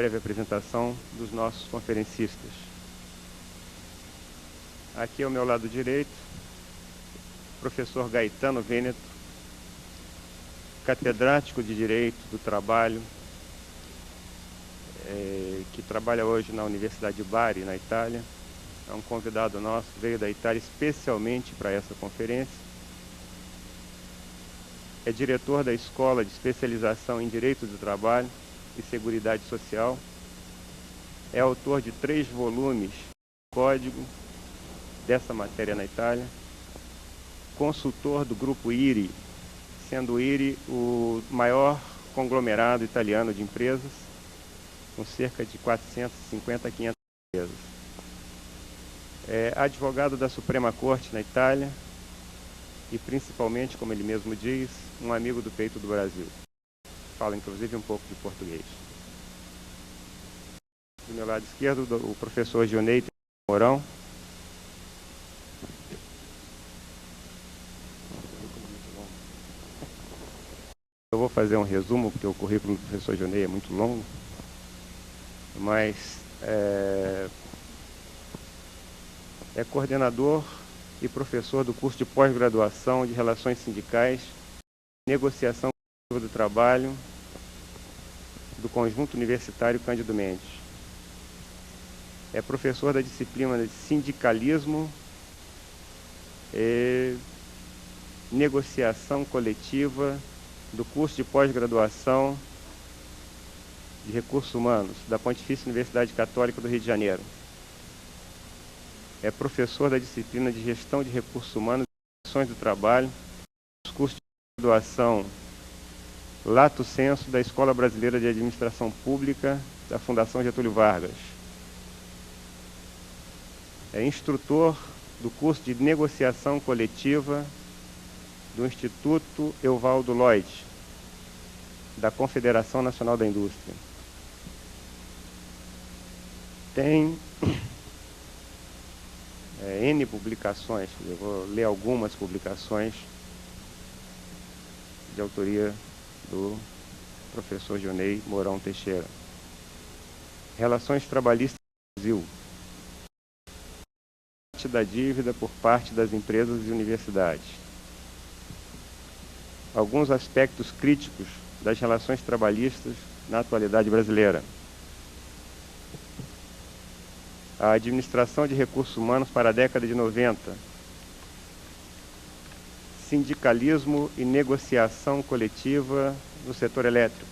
Breve apresentação dos nossos conferencistas. Aqui ao meu lado direito, professor Gaetano Vêneto, catedrático de Direito do Trabalho, que trabalha hoje na Universidade de Bari, na Itália. É um convidado nosso, veio da Itália especialmente para essa conferência. É diretor da Escola de Especialização em Direito do Trabalho e Seguridade Social. É autor de 3 volumes de código dessa matéria na Itália. Consultor do Grupo IRI, sendo o IRI o maior conglomerado italiano de empresas, com cerca de 450 a 500 empresas. É advogado da Suprema Corte na Itália e principalmente, como ele mesmo diz, um amigo do peito do Brasil. Fala inclusive um pouco de português. Do meu lado esquerdo, o professor Gionei Mourão. Eu vou fazer um resumo, porque o currículo do professor Gionei é muito longo, mas é coordenador e professor do curso de pós-graduação de Relações Sindicais, Negociação do Trabalho, do Conjunto Universitário Cândido Mendes. É professor da disciplina de Sindicalismo e Negociação Coletiva do curso de pós-graduação de Recursos Humanos da Pontifícia Universidade Católica do Rio de Janeiro. É professor da disciplina de Gestão de Recursos Humanos e Relações do Trabalho dos cursos de pós-graduação Lato Sensu da Escola Brasileira de Administração Pública da Fundação Getúlio Vargas. É instrutor do curso de Negociação Coletiva do Instituto Evaldo Lloyd, da Confederação Nacional da Indústria. Tem N publicações, eu vou ler algumas publicações de autoria do professor Gionei Mourão Teixeira. Relações trabalhistas no Brasil. Da dívida por parte das empresas e universidades. Alguns aspectos críticos das relações trabalhistas na atualidade brasileira. A administração de recursos humanos para a década de 90. Sindicalismo e negociação coletiva no setor elétrico.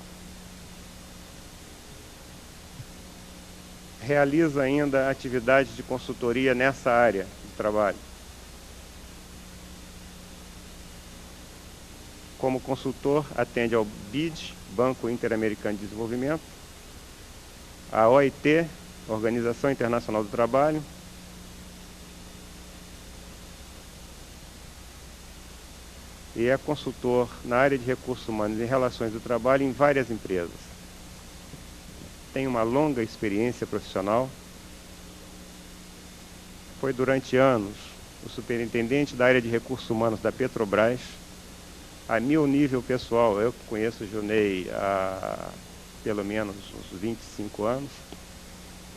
Realiza ainda atividades de consultoria nessa área de trabalho. Como consultor, atende ao BID, Banco Interamericano de Desenvolvimento, a OIT, Organização Internacional do Trabalho, e é consultor na área de recursos humanos e relações do trabalho em várias empresas. Tem uma longa experiência profissional. Foi durante anos o superintendente da área de recursos humanos da Petrobras. A meu nível pessoal, eu que conheço o Gionei há pelo menos uns 25 anos,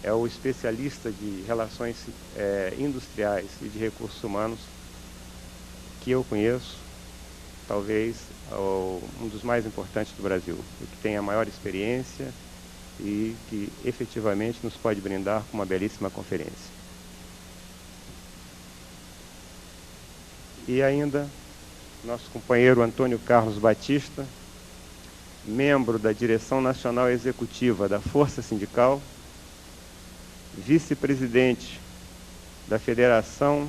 é o especialista de relações industriais e de recursos humanos que eu conheço, talvez um dos mais importantes do Brasil, o que tem a maior experiência e que efetivamente nos pode brindar com uma belíssima conferência. E ainda, nosso companheiro Antônio Carlos Batista, membro da Direção Nacional Executiva da Força Sindical, vice-presidente da Federação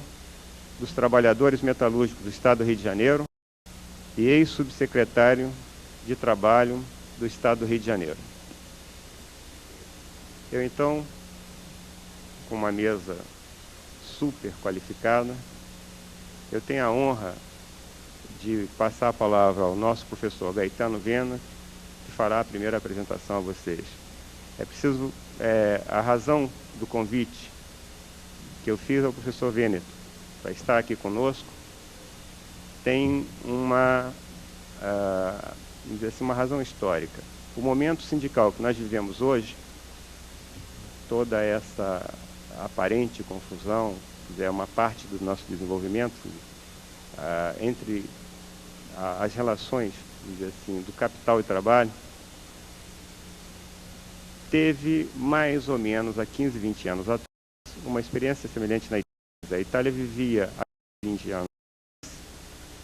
dos Trabalhadores Metalúrgicos do Estado do Rio de Janeiro e ex-subsecretário de Trabalho do Estado do Rio de Janeiro. Eu, então, com uma mesa super qualificada, eu tenho a honra de passar a palavra ao nosso professor Gaetano Vêneto, que fará a primeira apresentação a vocês. A razão do convite que eu fiz ao professor Vêneto para estar aqui conosco tem uma razão histórica. O momento sindical que nós vivemos hoje toda essa aparente confusão, é uma parte do nosso desenvolvimento, entre as relações, dizer assim, do capital e trabalho, teve mais ou menos há 15, 20 anos atrás uma experiência semelhante na Itália. A Itália vivia há 20 anos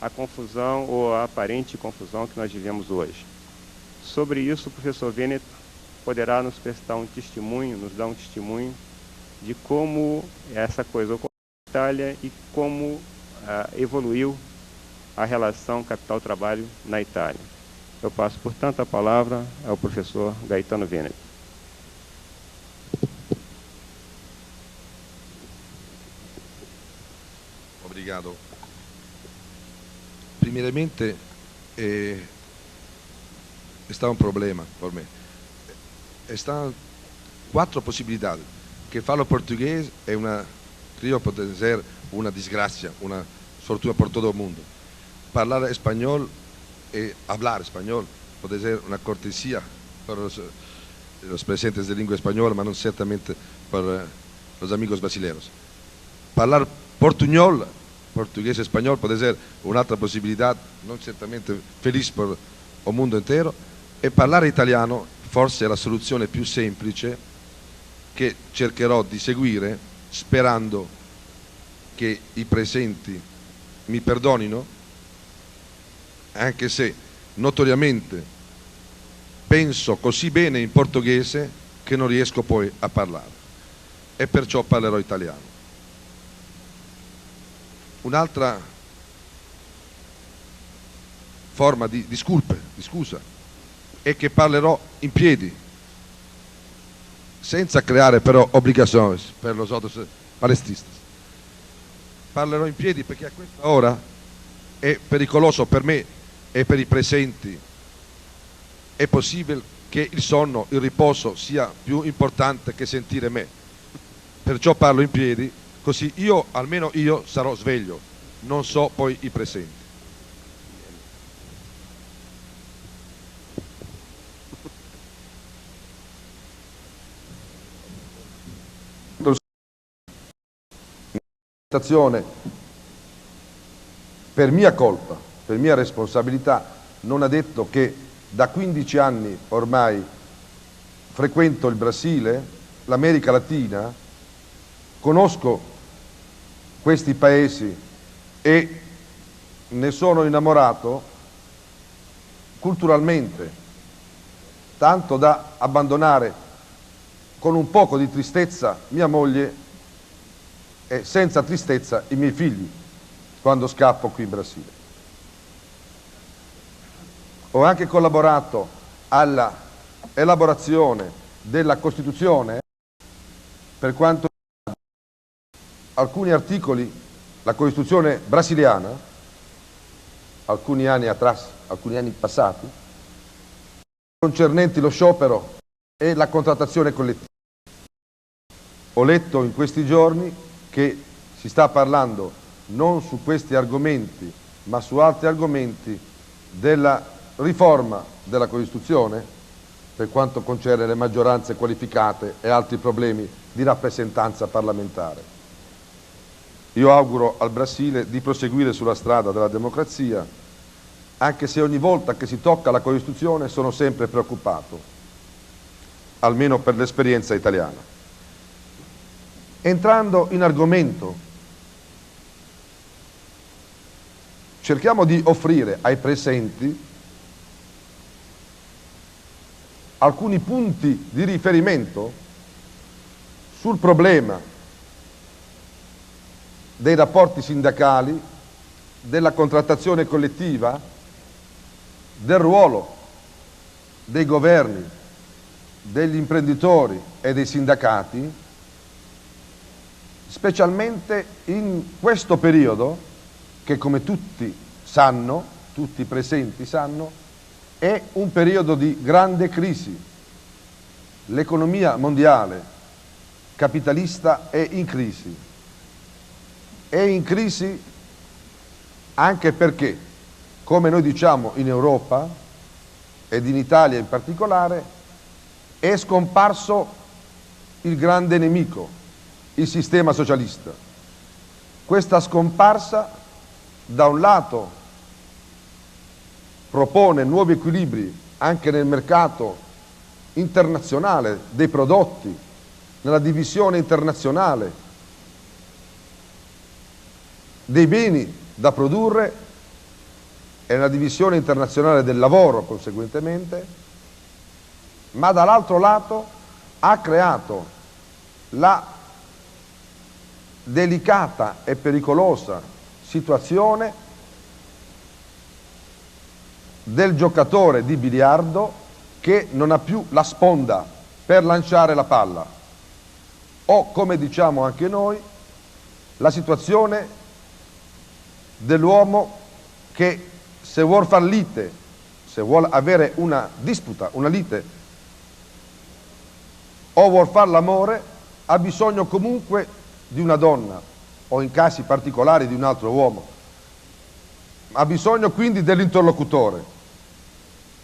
a confusão ou a aparente confusão que nós vivemos hoje. Sobre isso, o professor Veneto poderá nos prestar um testemunho, nos dar um testemunho de como essa coisa ocorreu na Itália e como evoluiu a relação capital-trabalho na Itália. Eu passo, portanto, a palavra ao professor Gaetano Veneto. Obrigado. Primeiramente, está um problema por me. Estão quatro possibilidades. Que falo português é uma, creio pode ser uma desgraça, uma fortuna por todo o mundo. Falar espanhol e hablar espanhol pode ser uma cortesia para os presentes de língua espanhola, mas não certamente para os amigos brasileiros. Falar portunhol, português e espanhol, pode ser un'altra possibilità, non certamente felice per il mondo intero, e parlare italiano forse è la soluzione più semplice che cercherò di seguire, sperando che i presenti mi perdonino, anche se notoriamente penso così bene in portoghese che non riesco poi a parlare, e perciò parlerò italiano. Un'altra forma di scusa è che parlerò in piedi, senza creare però obbligazioni per los otros palestinistas. Parlerò in piedi perché a questa ora è pericoloso per me e per i presenti. È possibile che il sonno, il riposo sia più importante che sentire me. Perciò parlo in piedi, così io, almeno io, sarò sveglio, non so poi i presenti. Per mia colpa, per mia responsabilità, non ha detto che da 15 anni ormai frequento il Brasile, l'America Latina, conosco questi paesi e ne sono innamorato culturalmente, tanto da abbandonare con un poco di tristezza mia moglie e senza tristezza i miei figli quando scappo qui in Brasile. Ho anche collaborato alla elaborazione della Costituzione per quanto alcuni articoli, la Costituzione brasiliana, alcuni anni passati, concernenti lo sciopero e la contrattazione collettiva. Ho letto in questi giorni che si sta parlando non su questi argomenti, ma su altri argomenti della riforma della Costituzione per quanto concerne le maggioranze qualificate e altri problemi di rappresentanza parlamentare. Io auguro al Brasile di proseguire sulla strada della democrazia, anche se ogni volta che si tocca la Costituzione sono sempre preoccupato, almeno per l'esperienza italiana. Entrando in argomento, cerchiamo di offrire ai presenti alcuni punti di riferimento sul problema dei rapporti sindacali, della contrattazione collettiva, del ruolo dei governi, degli imprenditori e dei sindacati, specialmente in questo periodo che, come tutti sanno, tutti i presenti sanno, è un periodo di grande crisi. L'economia mondiale capitalista è in crisi. È in crisi anche perché, come noi diciamo in Europa ed in Italia in particolare, è scomparso il grande nemico, il sistema socialista. Questa scomparsa, da un lato, propone nuovi equilibri anche nel mercato internazionale dei prodotti, nella divisione internazionale dei beni da produrre e nella divisione internazionale del lavoro, conseguentemente, ma dall'altro lato ha creato la delicata e pericolosa situazione del giocatore di biliardo che non ha più la sponda per lanciare la palla, o, come diciamo anche noi, la situazione dell'uomo che, se vuol far lite, se vuol avere una disputa, una lite, o vuol far l'amore, ha bisogno comunque di una donna, o in casi particolari di un altro uomo. Ha bisogno quindi dell'interlocutore.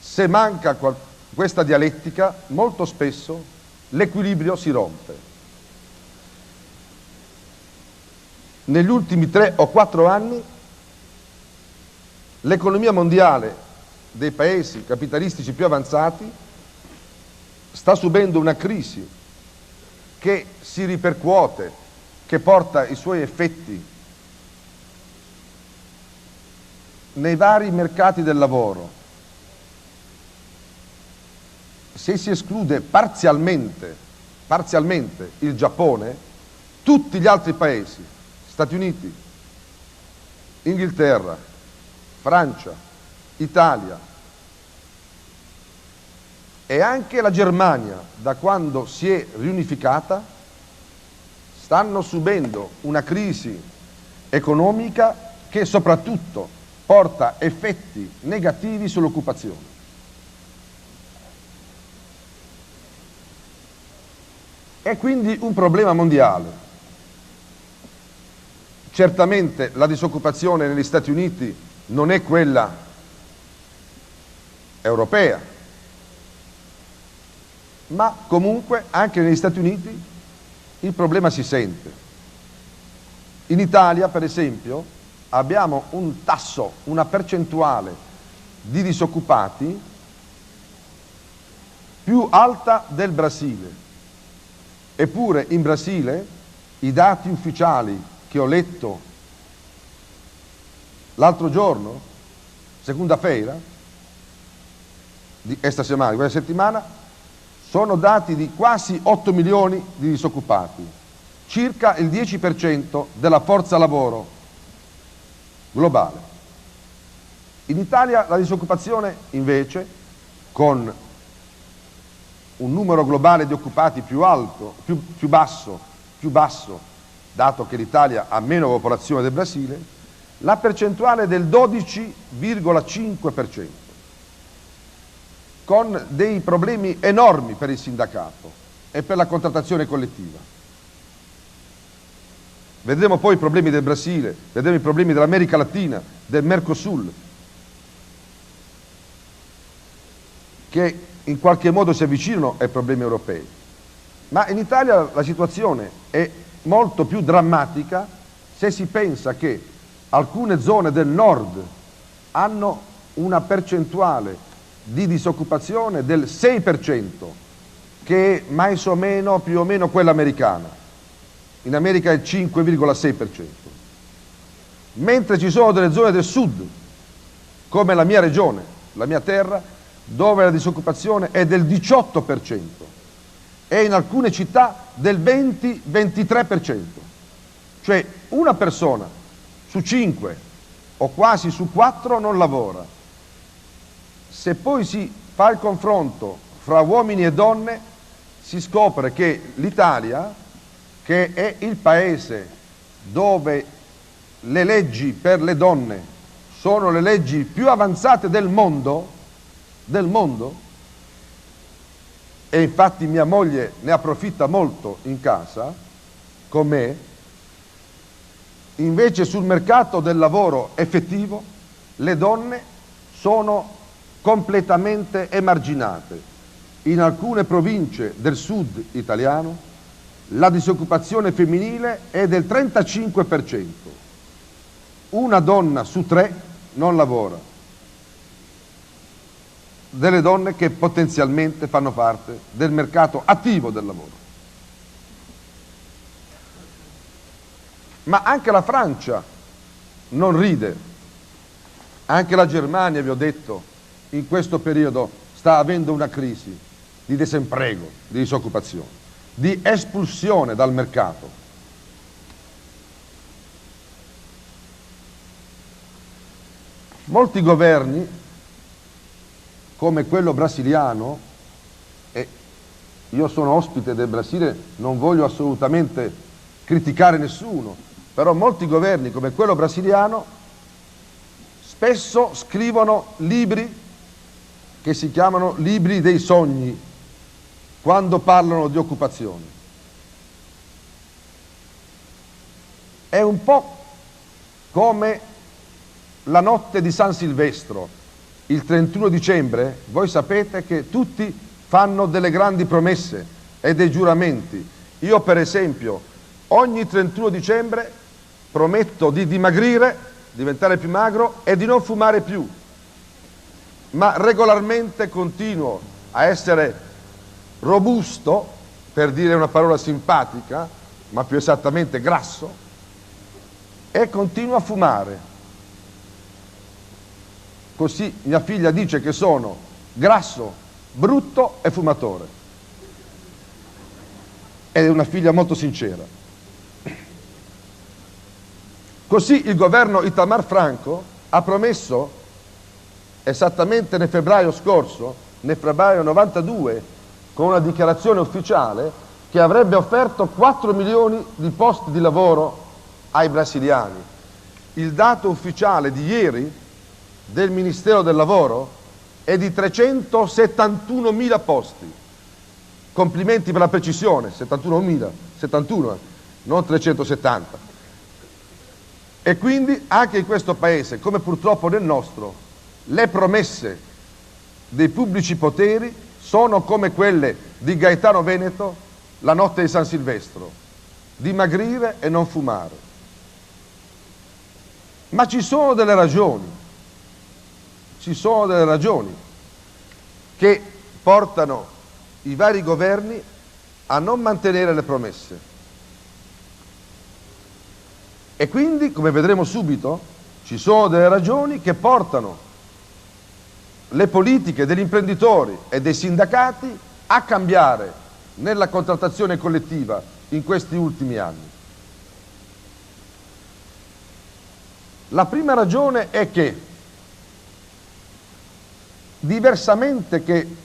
Se manca questa dialettica, molto spesso l'equilibrio si rompe. Negli ultimi 3 o 4 anni l'economia mondiale dei paesi capitalistici più avanzati sta subendo una crisi che si ripercuote, che porta i suoi effetti nei vari mercati del lavoro. Se si esclude parzialmente il Giappone, tutti gli altri paesi, Stati Uniti, Inghilterra, Francia, Italia e anche la Germania, da quando si è riunificata, stanno subendo una crisi economica che soprattutto porta effetti negativi sull'occupazione. È quindi un problema mondiale. Certamente la disoccupazione negli Stati Uniti non è quella europea, ma comunque anche negli Stati Uniti il problema si sente. In Italia, per esempio, abbiamo un tasso, una percentuale di disoccupati più alta del Brasile. Eppure in Brasile i dati ufficiali che ho letto l'altro giorno, segunda-feira, di questa settimana, sono dati di quasi 8 milioni di disoccupati, circa il 10% della forza lavoro globale. In Italia la disoccupazione invece, con un numero globale di occupati più alto, più basso, dato che l'Italia ha meno popolazione del Brasile, la percentuale è del 12,5%, con dei problemi enormi per il sindacato e per la contrattazione collettiva. Vedremo poi i problemi del Brasile, vedremo i problemi dell'America Latina, del Mercosur, che in qualche modo si avvicinano ai problemi europei. Ma in Italia la situazione è molto più drammatica se si pensa che alcune zone del nord hanno una percentuale di disoccupazione del 6%, che è mais o meno, più o meno quella americana. In America è il 5,6%. Mentre ci sono delle zone del sud, come la mia regione, la mia terra, dove la disoccupazione è del 18% e in alcune città del 20-23%. Cioè una persona su 5 o quasi su 4 non lavora. Se poi si fa il confronto fra uomini e donne, si scopre che l'Italia, che è il paese dove le leggi per le donne sono le leggi più avanzate del mondo, e infatti mia moglie ne approfitta molto in casa con me, invece sul mercato del lavoro effettivo le donne sono completamente emarginate. In alcune province del sud italiano la disoccupazione femminile è del 35%. Una donna su 3 non lavora. Delle donne che potenzialmente fanno parte del mercato attivo del lavoro. Ma anche la Francia non ride, anche la Germania, vi ho detto, in questo periodo sta avendo una crisi di disempleo, di disoccupazione, di espulsione dal mercato. Molti governi, come quello brasiliano, e io sono ospite del Brasile, non voglio assolutamente criticare nessuno, però molti governi come quello brasiliano spesso scrivono libri che si chiamano libri dei sogni quando parlano di occupazione. È un po' come la notte di San Silvestro, il 31 dicembre, voi sapete che tutti fanno delle grandi promesse e dei giuramenti. Io per esempio ogni 31 dicembre prometto di dimagrire, diventare più magro e di non fumare più, ma regolarmente continuo a essere robusto, per dire una parola simpatica, ma più esattamente grasso, e continuo a fumare. Così mia figlia dice che sono grasso, brutto e fumatore. Ed è una figlia molto sincera. Così il governo Itamar Franco ha promesso, esattamente nel febbraio scorso, nel febbraio 92, con una dichiarazione ufficiale, che avrebbe offerto 4 milioni di posti di lavoro ai brasiliani. Il dato ufficiale di ieri del Ministero del Lavoro è di 371.000 posti. Complimenti per la precisione, 71.000, 71, non 370. E quindi anche in questo paese, come purtroppo nel nostro, le promesse dei pubblici poteri sono come quelle di Gaetano Veneto la notte di San Silvestro: dimagrire e non fumare. Ma ci sono delle ragioni che portano i vari governi a non mantenere le promesse. E quindi, come vedremo subito, ci sono delle ragioni che portano le politiche degli imprenditori e dei sindacati a cambiare nella contrattazione collettiva in questi ultimi anni. La prima ragione è che, diversamente che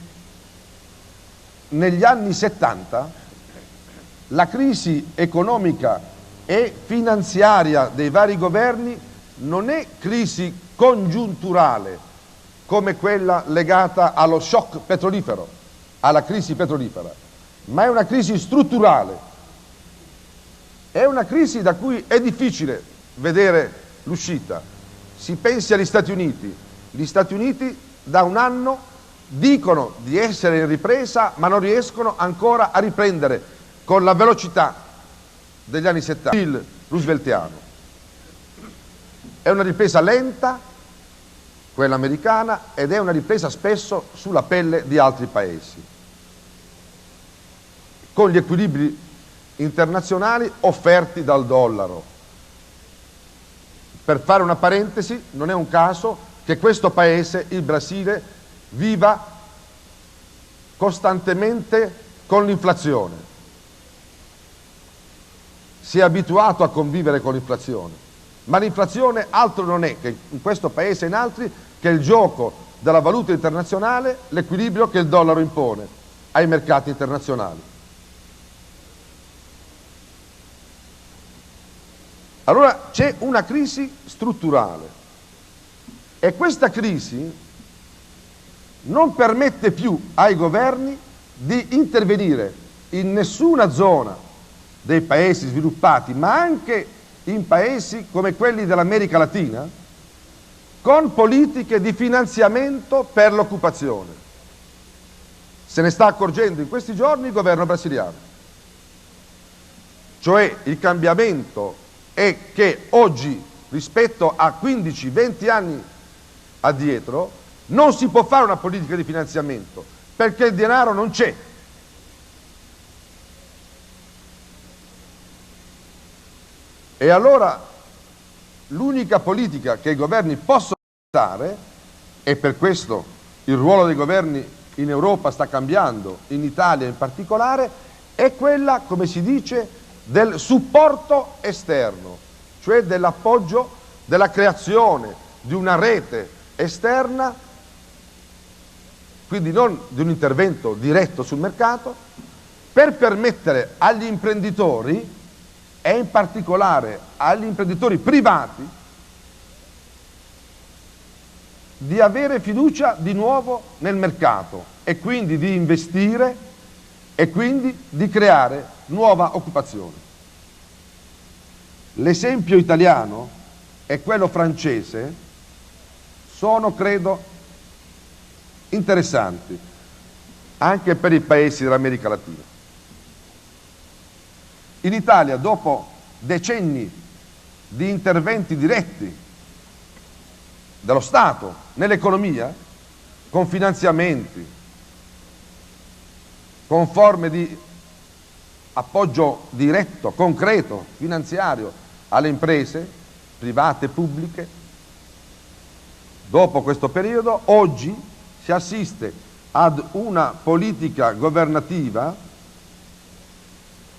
negli anni 70, la crisi economica e finanziaria dei vari governi non è crisi congiunturale come quella legata allo shock petrolifero, alla crisi petrolifera, ma è una crisi strutturale. È una crisi da cui è difficile vedere l'uscita. Si pensi agli Stati Uniti. Gli Stati Uniti da un anno dicono di essere in ripresa, ma non riescono ancora a riprendere con la velocità degli anni 70, il rooseveltiano. È una ripresa lenta, quella americana, ed è una ripresa spesso sulla pelle di altri paesi, con gli equilibri internazionali offerti dal dollaro. Per fare una parentesi, non è un caso che questo paese, il Brasile, viva costantemente con l'inflazione. Si è abituato a convivere con l'inflazione, ma l'inflazione altro non è che in questo paese e in altri che il gioco della valuta internazionale, l'equilibrio che il dollaro impone ai mercati internazionali. Allora c'è una crisi strutturale e questa crisi non permette più ai governi di intervenire in nessuna zona dei paesi sviluppati, ma anche in paesi come quelli dell'America Latina, con politiche di finanziamento per l'occupazione. Se ne sta accorgendo in questi giorni il governo brasiliano. Cioè il cambiamento è che oggi, rispetto a 15-20 anni addietro, non si può fare una politica di finanziamento perché il denaro non c'è. E allora l'unica politica che i governi possono fare, e per questo il ruolo dei governi in Europa sta cambiando, in Italia in particolare, è quella, come si dice, del supporto esterno, cioè dell'appoggio, della creazione di una rete esterna, quindi non di un intervento diretto sul mercato, per permettere agli imprenditori, e in particolare agli imprenditori privati, di avere fiducia di nuovo nel mercato e quindi di investire e quindi di creare nuova occupazione. L'esempio italiano e quello francese sono, credo, interessanti anche per i paesi dell'America Latina. In Italia, dopo decenni di interventi diretti dello Stato nell'economia, con finanziamenti, con forme di appoggio diretto, concreto, finanziario alle imprese private e pubbliche, dopo questo periodo oggi si assiste ad una politica governativa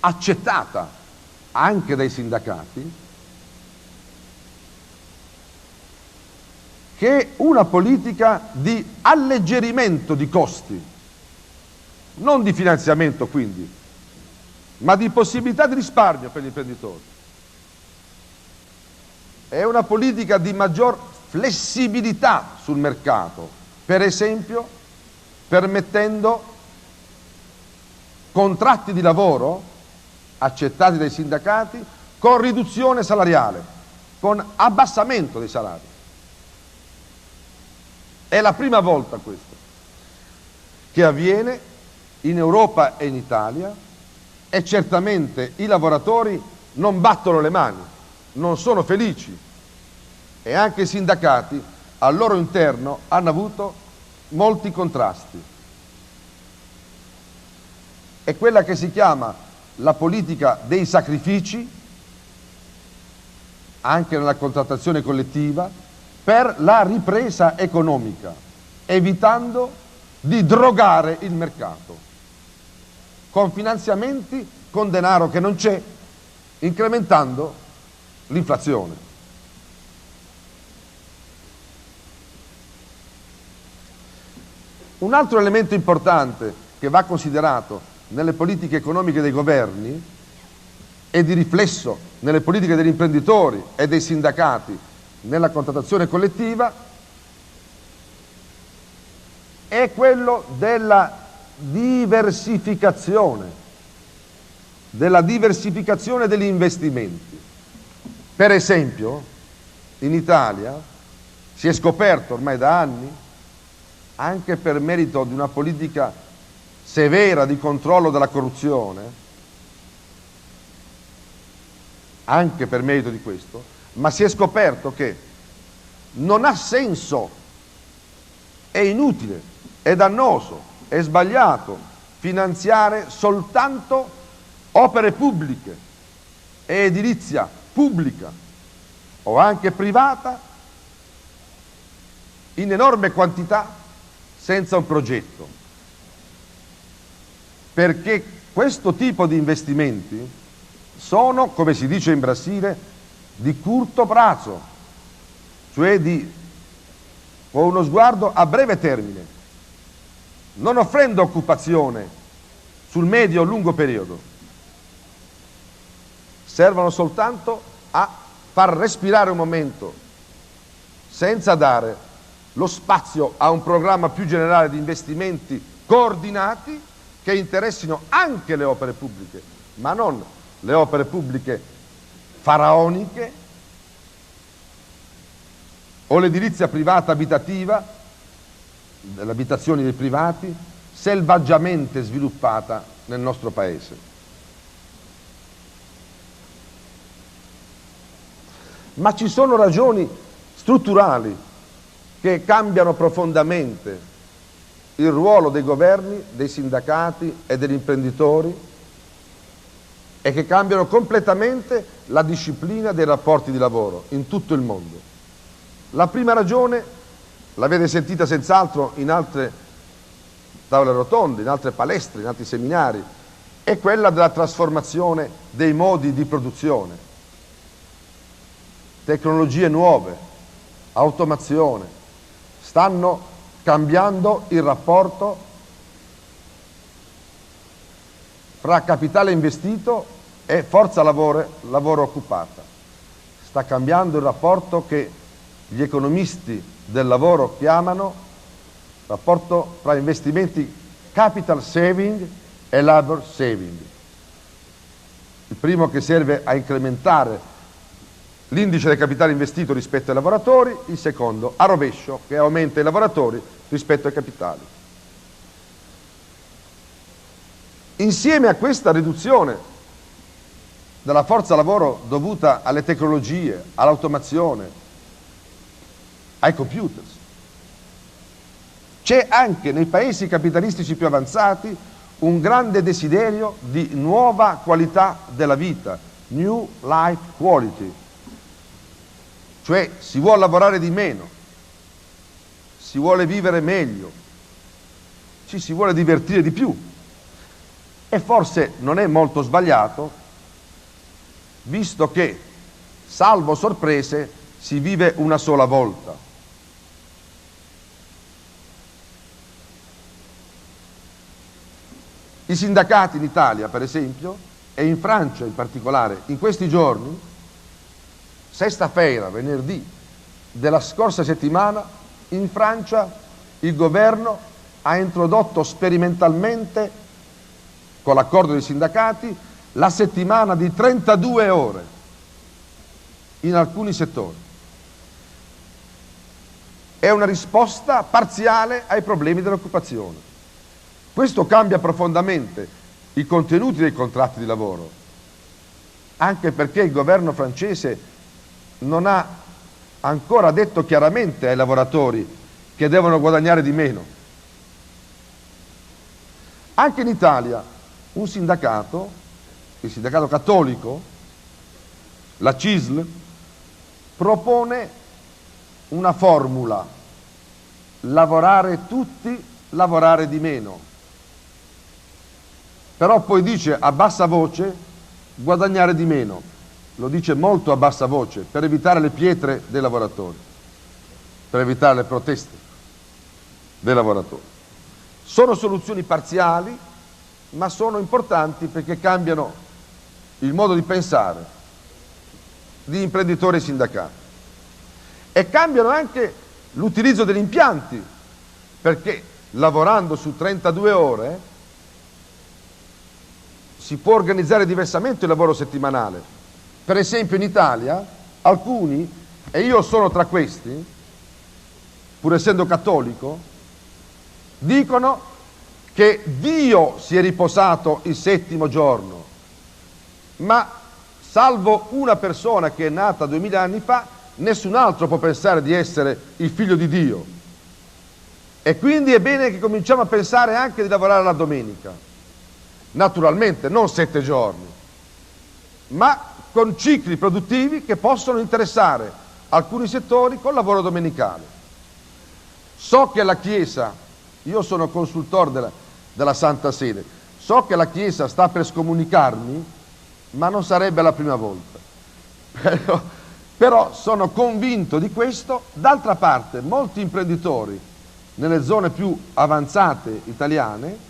accettata anche dai sindacati, che è una politica di alleggerimento di costi, non di finanziamento quindi, ma di possibilità di risparmio per gli imprenditori. È una politica di maggior flessibilità sul mercato, per esempio permettendo contratti di lavoro accettati dai sindacati con riduzione salariale, con abbassamento dei salari. È la prima volta questo che avviene in Europa e in Italia, e certamente i lavoratori non battono le mani, non sono felici, e anche i sindacati al loro interno hanno avuto molti contrasti. È quella che si chiama la politica dei sacrifici, anche nella contrattazione collettiva, per la ripresa economica, evitando di drogare il mercato, con finanziamenti, con denaro che non c'è, incrementando l'inflazione. Un altro elemento importante che va considerato nelle politiche economiche dei governi e di riflesso nelle politiche degli imprenditori e dei sindacati nella contrattazione collettiva è quello della diversificazione degli investimenti. Per esempio, in Italia si è scoperto ormai da anni, anche per merito di una politica severa di controllo della corruzione, anche per merito di questo, ma si è scoperto che non ha senso, è inutile, è dannoso, è sbagliato finanziare soltanto opere pubbliche e edilizia pubblica o anche privata in enorme quantità senza un progetto, perché questo tipo di investimenti sono, come si dice in Brasile, di curto braccio, cioè con uno sguardo a breve termine, non offrendo occupazione sul medio o lungo periodo. Servono soltanto a far respirare un momento, senza dare lo spazio a un programma più generale di investimenti coordinati che interessino anche le opere pubbliche, ma non le opere pubbliche faraoniche o l'edilizia privata abitativa, delle abitazioni dei privati, selvaggiamente sviluppata nel nostro paese. ma ci sono ragioni strutturali che cambiano profondamente il ruolo dei governi, dei sindacati e degli imprenditori e che cambiano completamente la disciplina dei rapporti di lavoro in tutto il mondo. La prima ragione, l'avete sentita senz'altro in altre tavole rotonde, in altre palestre, in altri seminari, è quella della trasformazione dei modi di produzione. Tecnologie nuove, automazione, stanno cambiando il rapporto fra capitale investito e forza lavoro occupata. Sta cambiando il rapporto che gli economisti del lavoro chiamano rapporto fra investimenti capital saving e labor saving. Il primo che serve a incrementare l'indice del capitale investito rispetto ai lavoratori, il secondo a rovescio, che aumenta i lavoratori rispetto ai capitali. Insieme a questa riduzione della forza lavoro dovuta alle tecnologie, all'automazione, ai computers, c'è anche nei paesi capitalistici più avanzati un grande desiderio di nuova qualità della vita, new life quality. Cioè si vuole lavorare di meno, si vuole vivere meglio, ci si vuole divertire di più. E forse non è molto sbagliato, visto che, salvo sorprese, si vive una sola volta. I sindacati in Italia, per esempio, e in Francia in particolare, in questi giorni, sesta-feira, venerdì della scorsa settimana, in Francia il governo ha introdotto sperimentalmente, con l'accordo dei sindacati, la settimana di 32 ore in alcuni settori. È una risposta parziale ai problemi dell'occupazione. Questo cambia profondamente i contenuti dei contratti di lavoro, anche perché il governo francese non ha ancora detto chiaramente ai lavoratori che devono guadagnare di meno. Anche in Italia un sindacato, il sindacato cattolico, la CISL, propone una formula: lavorare tutti, lavorare di meno. Però poi dice a bassa voce guadagnare di meno. Lo dice molto a bassa voce per evitare le pietre dei lavoratori, per evitare le proteste dei lavoratori. Sono soluzioni parziali, ma sono importanti perché cambiano il modo di pensare di imprenditori e sindacati. E cambiano anche l'utilizzo degli impianti, perché lavorando su 32 ore si può organizzare diversamente il lavoro settimanale. Per esempio in Italia alcuni, e io sono tra questi, pur essendo cattolico, dicono che Dio si è riposato il settimo giorno, ma salvo una persona che è nata 2000 anni fa, nessun altro può pensare di essere il figlio di Dio. E quindi è bene che cominciamo a pensare anche di lavorare la domenica. Naturalmente non 7 giorni, ma con cicli produttivi che possono interessare alcuni settori col lavoro domenicale. So che la Chiesa, io sono consultore della Santa Sede, so che la Chiesa sta per scomunicarmi, ma non sarebbe la prima volta. Però sono convinto di questo. D'altra parte molti imprenditori nelle zone più avanzate italiane,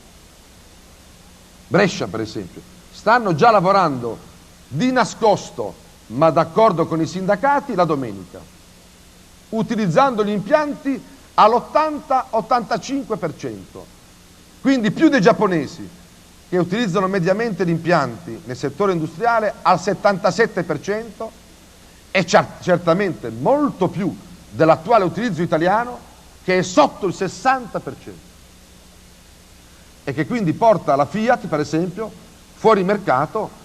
Brescia per esempio, stanno già lavorando di nascosto, ma d'accordo con i sindacati, la domenica, utilizzando gli impianti all'80-85%, quindi più dei giapponesi, che utilizzano mediamente gli impianti nel settore industriale al 77%, e certamente molto più dell'attuale utilizzo italiano, che è sotto il 60%, e che quindi porta la Fiat, per esempio, fuori mercato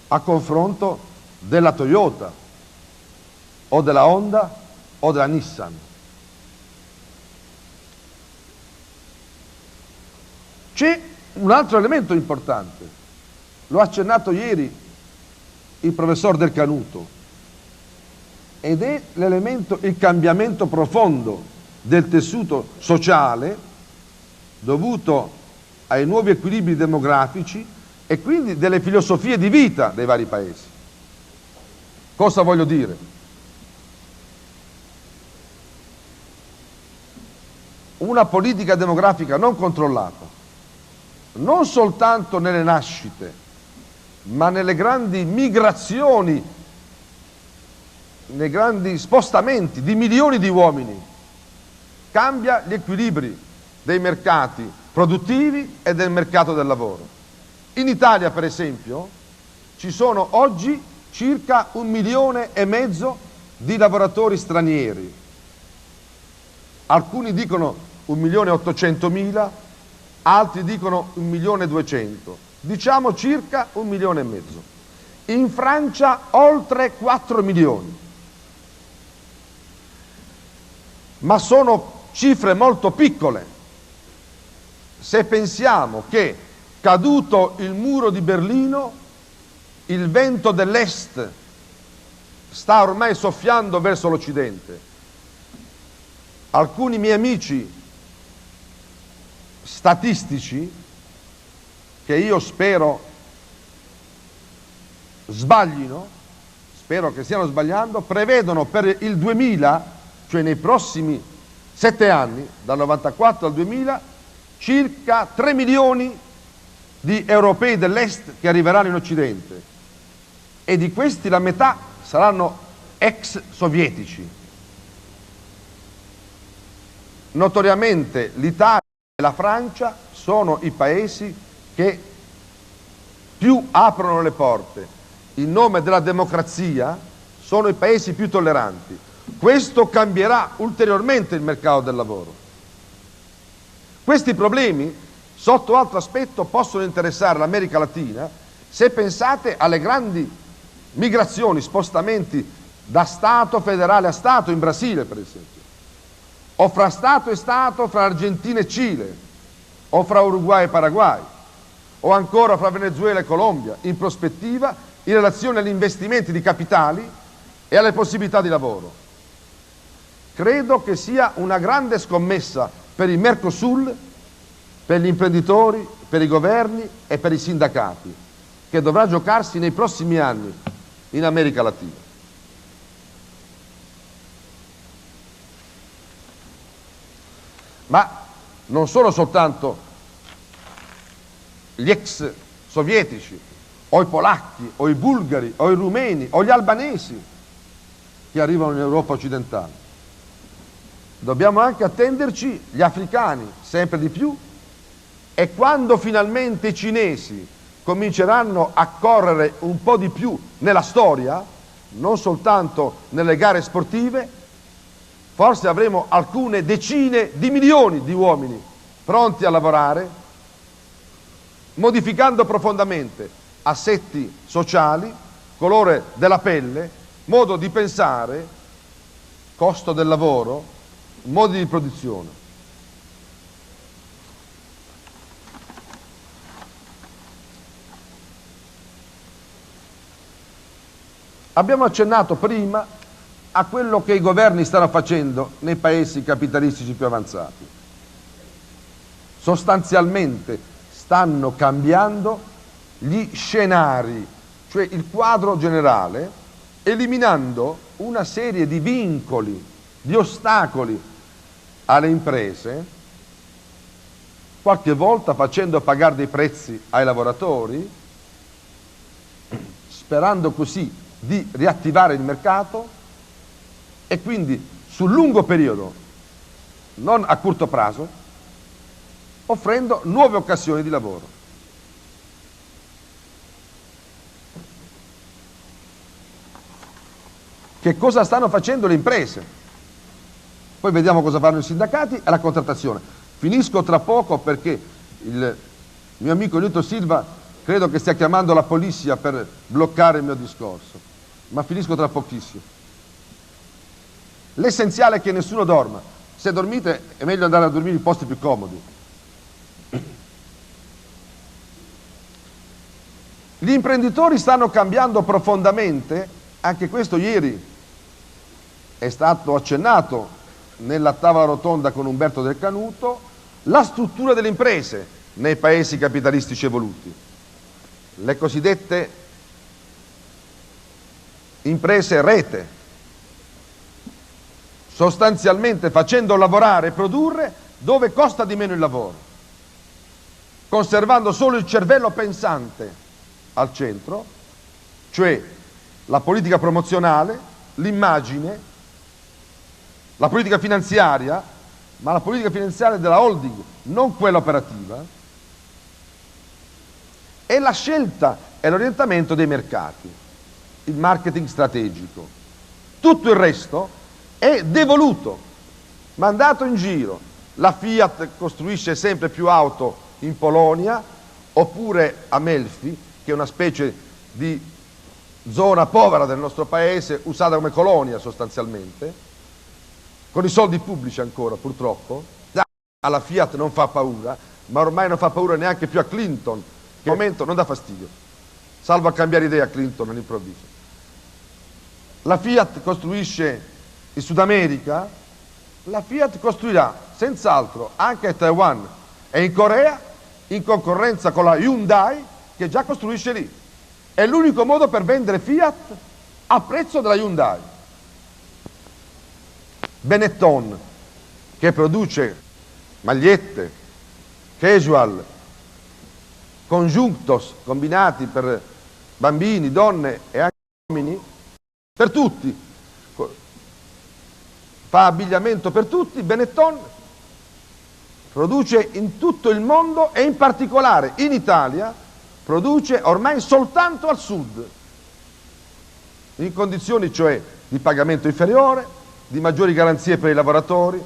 a confronto della Toyota, o della Honda o della Nissan. C'è un altro elemento importante, lo ha accennato ieri il professor Del Canuto, ed è l'elemento, il cambiamento profondo del tessuto sociale dovuto ai nuovi equilibri demografici e quindi delle filosofie di vita dei vari paesi. Cosa voglio dire? Una politica demografica non controllata, non soltanto nelle nascite, ma nelle grandi migrazioni, nei grandi spostamenti di milioni di uomini, cambia gli equilibri dei mercati produttivi e del mercato del lavoro. In Italia, per esempio, ci sono oggi circa 1,5 milioni di lavoratori stranieri. Alcuni dicono 1.800.000, altri dicono 1.200.000. Diciamo circa 1,5 milioni. In Francia oltre 4 milioni. Ma sono cifre molto piccole. Se pensiamo che, caduto il muro di Berlino, il vento dell'est sta ormai soffiando verso l'Occidente. Alcuni miei amici statistici, che io spero sbaglino, spero che stiano sbagliando, prevedono per il 2000, cioè nei prossimi 7 anni, dal 94 al 2000, circa 3 milioni di europei dell'est che arriveranno in Occidente, e di questi la metà saranno ex sovietici. Notoriamente l'Italia e la Francia sono i paesi che più aprono le porte in nome della democrazia, sono i paesi più tolleranti. Questo cambierà ulteriormente il mercato del lavoro. Questi problemi, sotto altro aspetto, possono interessare l'America Latina se pensate alle grandi migrazioni, spostamenti da Stato federale a Stato in Brasile, per esempio, o fra Stato e Stato, fra Argentina e Cile, o fra Uruguay e Paraguay, o ancora fra Venezuela e Colombia, in prospettiva, in relazione agli investimenti di capitali e alle possibilità di lavoro. Credo che sia una grande scommessa per il Mercosur, per gli imprenditori, per i governi e per i sindacati, che dovrà giocarsi nei prossimi anni in America Latina. Ma non sono soltanto gli ex sovietici, o i polacchi, o i bulgari, o i rumeni, o gli albanesi che arrivano in Europa occidentale. Dobbiamo anche attenderci gli africani, sempre di più, e quando finalmente i cinesi cominceranno a correre un po' di più nella storia, non soltanto nelle gare sportive, forse avremo alcune decine di milioni di uomini pronti a lavorare, modificando profondamente assetti sociali, colore della pelle, modo di pensare, costo del lavoro, modi di produzione. Abbiamo accennato prima a quello che i governi stanno facendo nei paesi capitalistici più avanzati. Sostanzialmente stanno cambiando gli scenari, cioè il quadro generale, eliminando una serie di vincoli, di ostacoli alle imprese, qualche volta facendo pagare dei prezzi ai lavoratori, sperando così di riattivare il mercato e quindi sul lungo periodo, non a corto prazo, offrendo nuove occasioni di lavoro. Che cosa stanno facendo le imprese? Poi vediamo cosa fanno i sindacati e la contrattazione. Finisco tra poco perché il mio amico Newton Silva credo che stia chiamando la polizia per bloccare il mio discorso, ma finisco tra pochissimo. L'essenziale è che nessuno dorma. Se dormite è meglio andare a dormire in posti più comodi. Gli imprenditori stanno cambiando profondamente, anche questo ieri è stato accennato nella tavola rotonda con Umberto Del Canuto, la struttura delle imprese nei paesi capitalistici evoluti. Le cosiddette imprese rete, sostanzialmente facendo lavorare e produrre dove costa di meno il lavoro, conservando solo il cervello pensante al centro, cioè la politica promozionale, l'immagine, la politica finanziaria, ma la politica finanziaria della holding, non quella operativa, e la scelta e l'orientamento dei mercati, il marketing strategico. Tutto il resto è devoluto, mandato in giro. La Fiat costruisce sempre più auto in Polonia, oppure a Melfi, che è una specie di zona povera del nostro paese, usata come colonia sostanzialmente, con i soldi pubblici ancora purtroppo. Alla Fiat non fa paura, ma ormai non fa paura neanche più a Clinton, che al momento non dà fastidio, salvo a cambiare idea a Clinton all'improvviso. La Fiat costruisce in Sud America, la Fiat costruirà senz'altro anche a Taiwan e in Corea, in concorrenza con la Hyundai, che già costruisce lì. È l'unico modo per vendere Fiat a prezzo della Hyundai. Benetton, che produce magliette, casual, conjuntos, combinati per bambini, donne e anche uomini, per tutti, fa abbigliamento per tutti. Benetton produce in tutto il mondo e in particolare in Italia produce ormai soltanto al sud, in condizioni cioè di pagamento inferiore, di maggiori garanzie per i lavoratori,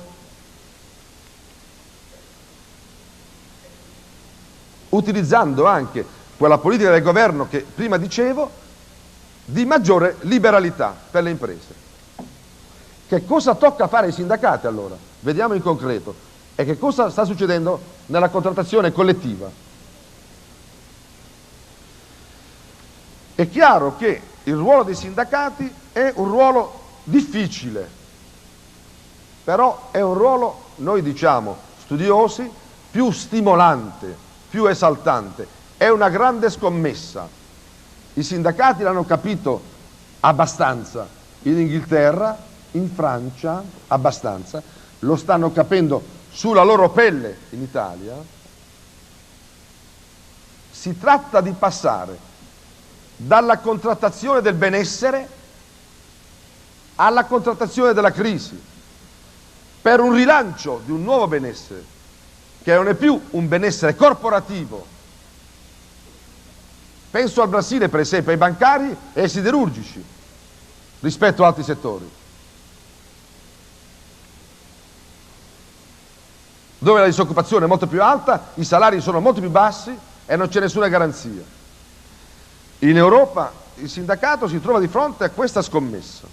utilizzando anche quella politica del governo che prima dicevo di maggiore liberalità per le imprese. Che cosa tocca fare ai sindacati allora? Vediamo in concreto. E che cosa sta succedendo nella contrattazione collettiva? È chiaro che il ruolo dei sindacati è un ruolo difficile, però è un ruolo, noi diciamo, studiosi, più stimolante, più esaltante. È una grande scommessa. I sindacati l'hanno capito abbastanza in Inghilterra, in Francia abbastanza, lo stanno capendo sulla loro pelle in Italia. Si tratta di passare dalla contrattazione del benessere alla contrattazione della crisi, per un rilancio di un nuovo benessere, che non è più un benessere corporativo. Penso al Brasile, per esempio, ai bancari e ai siderurgici, rispetto ad altri settori, dove la disoccupazione è molto più alta, i salari sono molto più bassi e non c'è nessuna garanzia. In Europa il sindacato si trova di fronte a questa scommessa.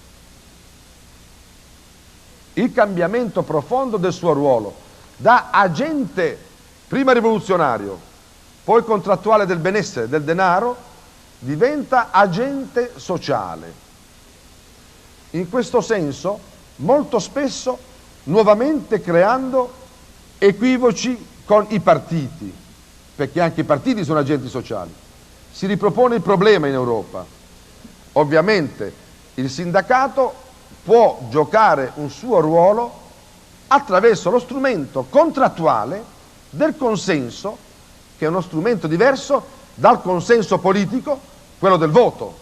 Il cambiamento profondo del suo ruolo, da agente prima rivoluzionario, poi contrattuale del benessere, del denaro, diventa agente sociale. In questo senso, molto spesso, nuovamente creando equivoci con i partiti, perché anche i partiti sono agenti sociali. Si ripropone il problema in Europa. Ovviamente il sindacato può giocare un suo ruolo attraverso lo strumento contrattuale del consenso, che è uno strumento diverso dal consenso politico, quello del voto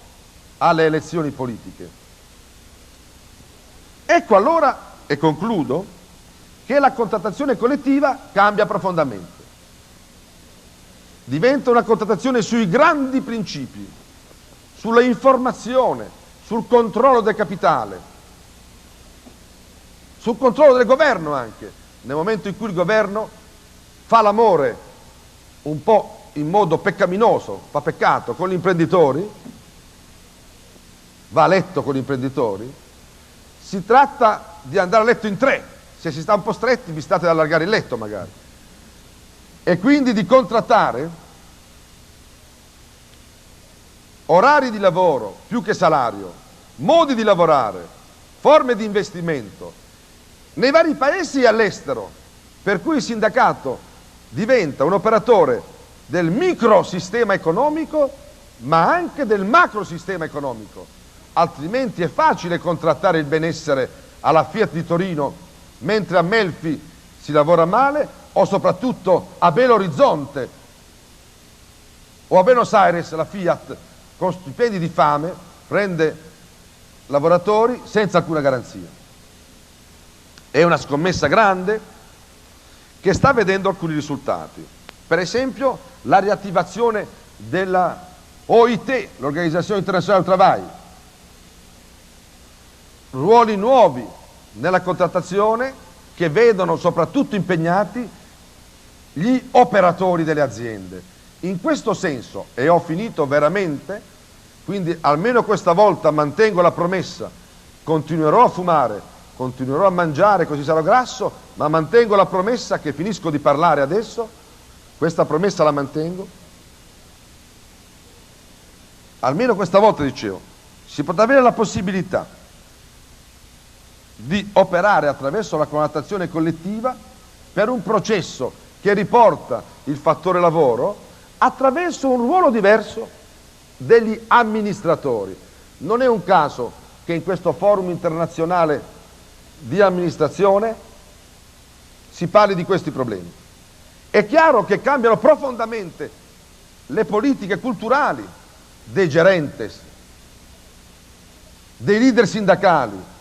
alle elezioni politiche. Ecco allora, e concludo, che la contrattazione collettiva cambia profondamente. Diventa una contrattazione sui grandi principi, sulla informazione, sul controllo del capitale, sul controllo del governo anche, nel momento in cui il governo fa l'amore un po' in modo peccaminoso, fa peccato con gli imprenditori, va a letto con gli imprenditori, Si tratta di andare a letto in 3, se si sta un po' stretti vi state ad allargare il letto magari, e quindi di contrattare orari di lavoro più che salario, modi di lavorare, forme di investimento nei vari paesi e all'estero, per cui il sindacato diventa un operatore del microsistema economico ma anche del macrosistema economico, altrimenti è facile contrattare il benessere alla Fiat di Torino mentre a Melfi si lavora male, o soprattutto a Belo Horizonte o a Buenos Aires la Fiat con stipendi di fame prende lavoratori senza alcuna garanzia. È una scommessa grande che sta vedendo alcuni risultati. Per esempio la riattivazione della OIT, l'Organizzazione Internazionale del Lavoro, ruoli nuovi nella contrattazione che vedono soprattutto impegnati gli operatori delle aziende. In questo senso, e ho finito veramente, quindi almeno questa volta mantengo la promessa, continuerò a fumare, continuerò a mangiare così sarò grasso, ma mantengo la promessa che finisco di parlare adesso, questa promessa la mantengo. Almeno questa volta, dicevo, si potrà avere la possibilità di operare attraverso la contrattazione collettiva per un processo che riporta il fattore lavoro attraverso un ruolo diverso degli amministratori. Non è un caso che in questo forum internazionale di amministrazione si parli di questi problemi. È chiaro che cambiano profondamente le politiche culturali dei gerentes, dei leader sindacali.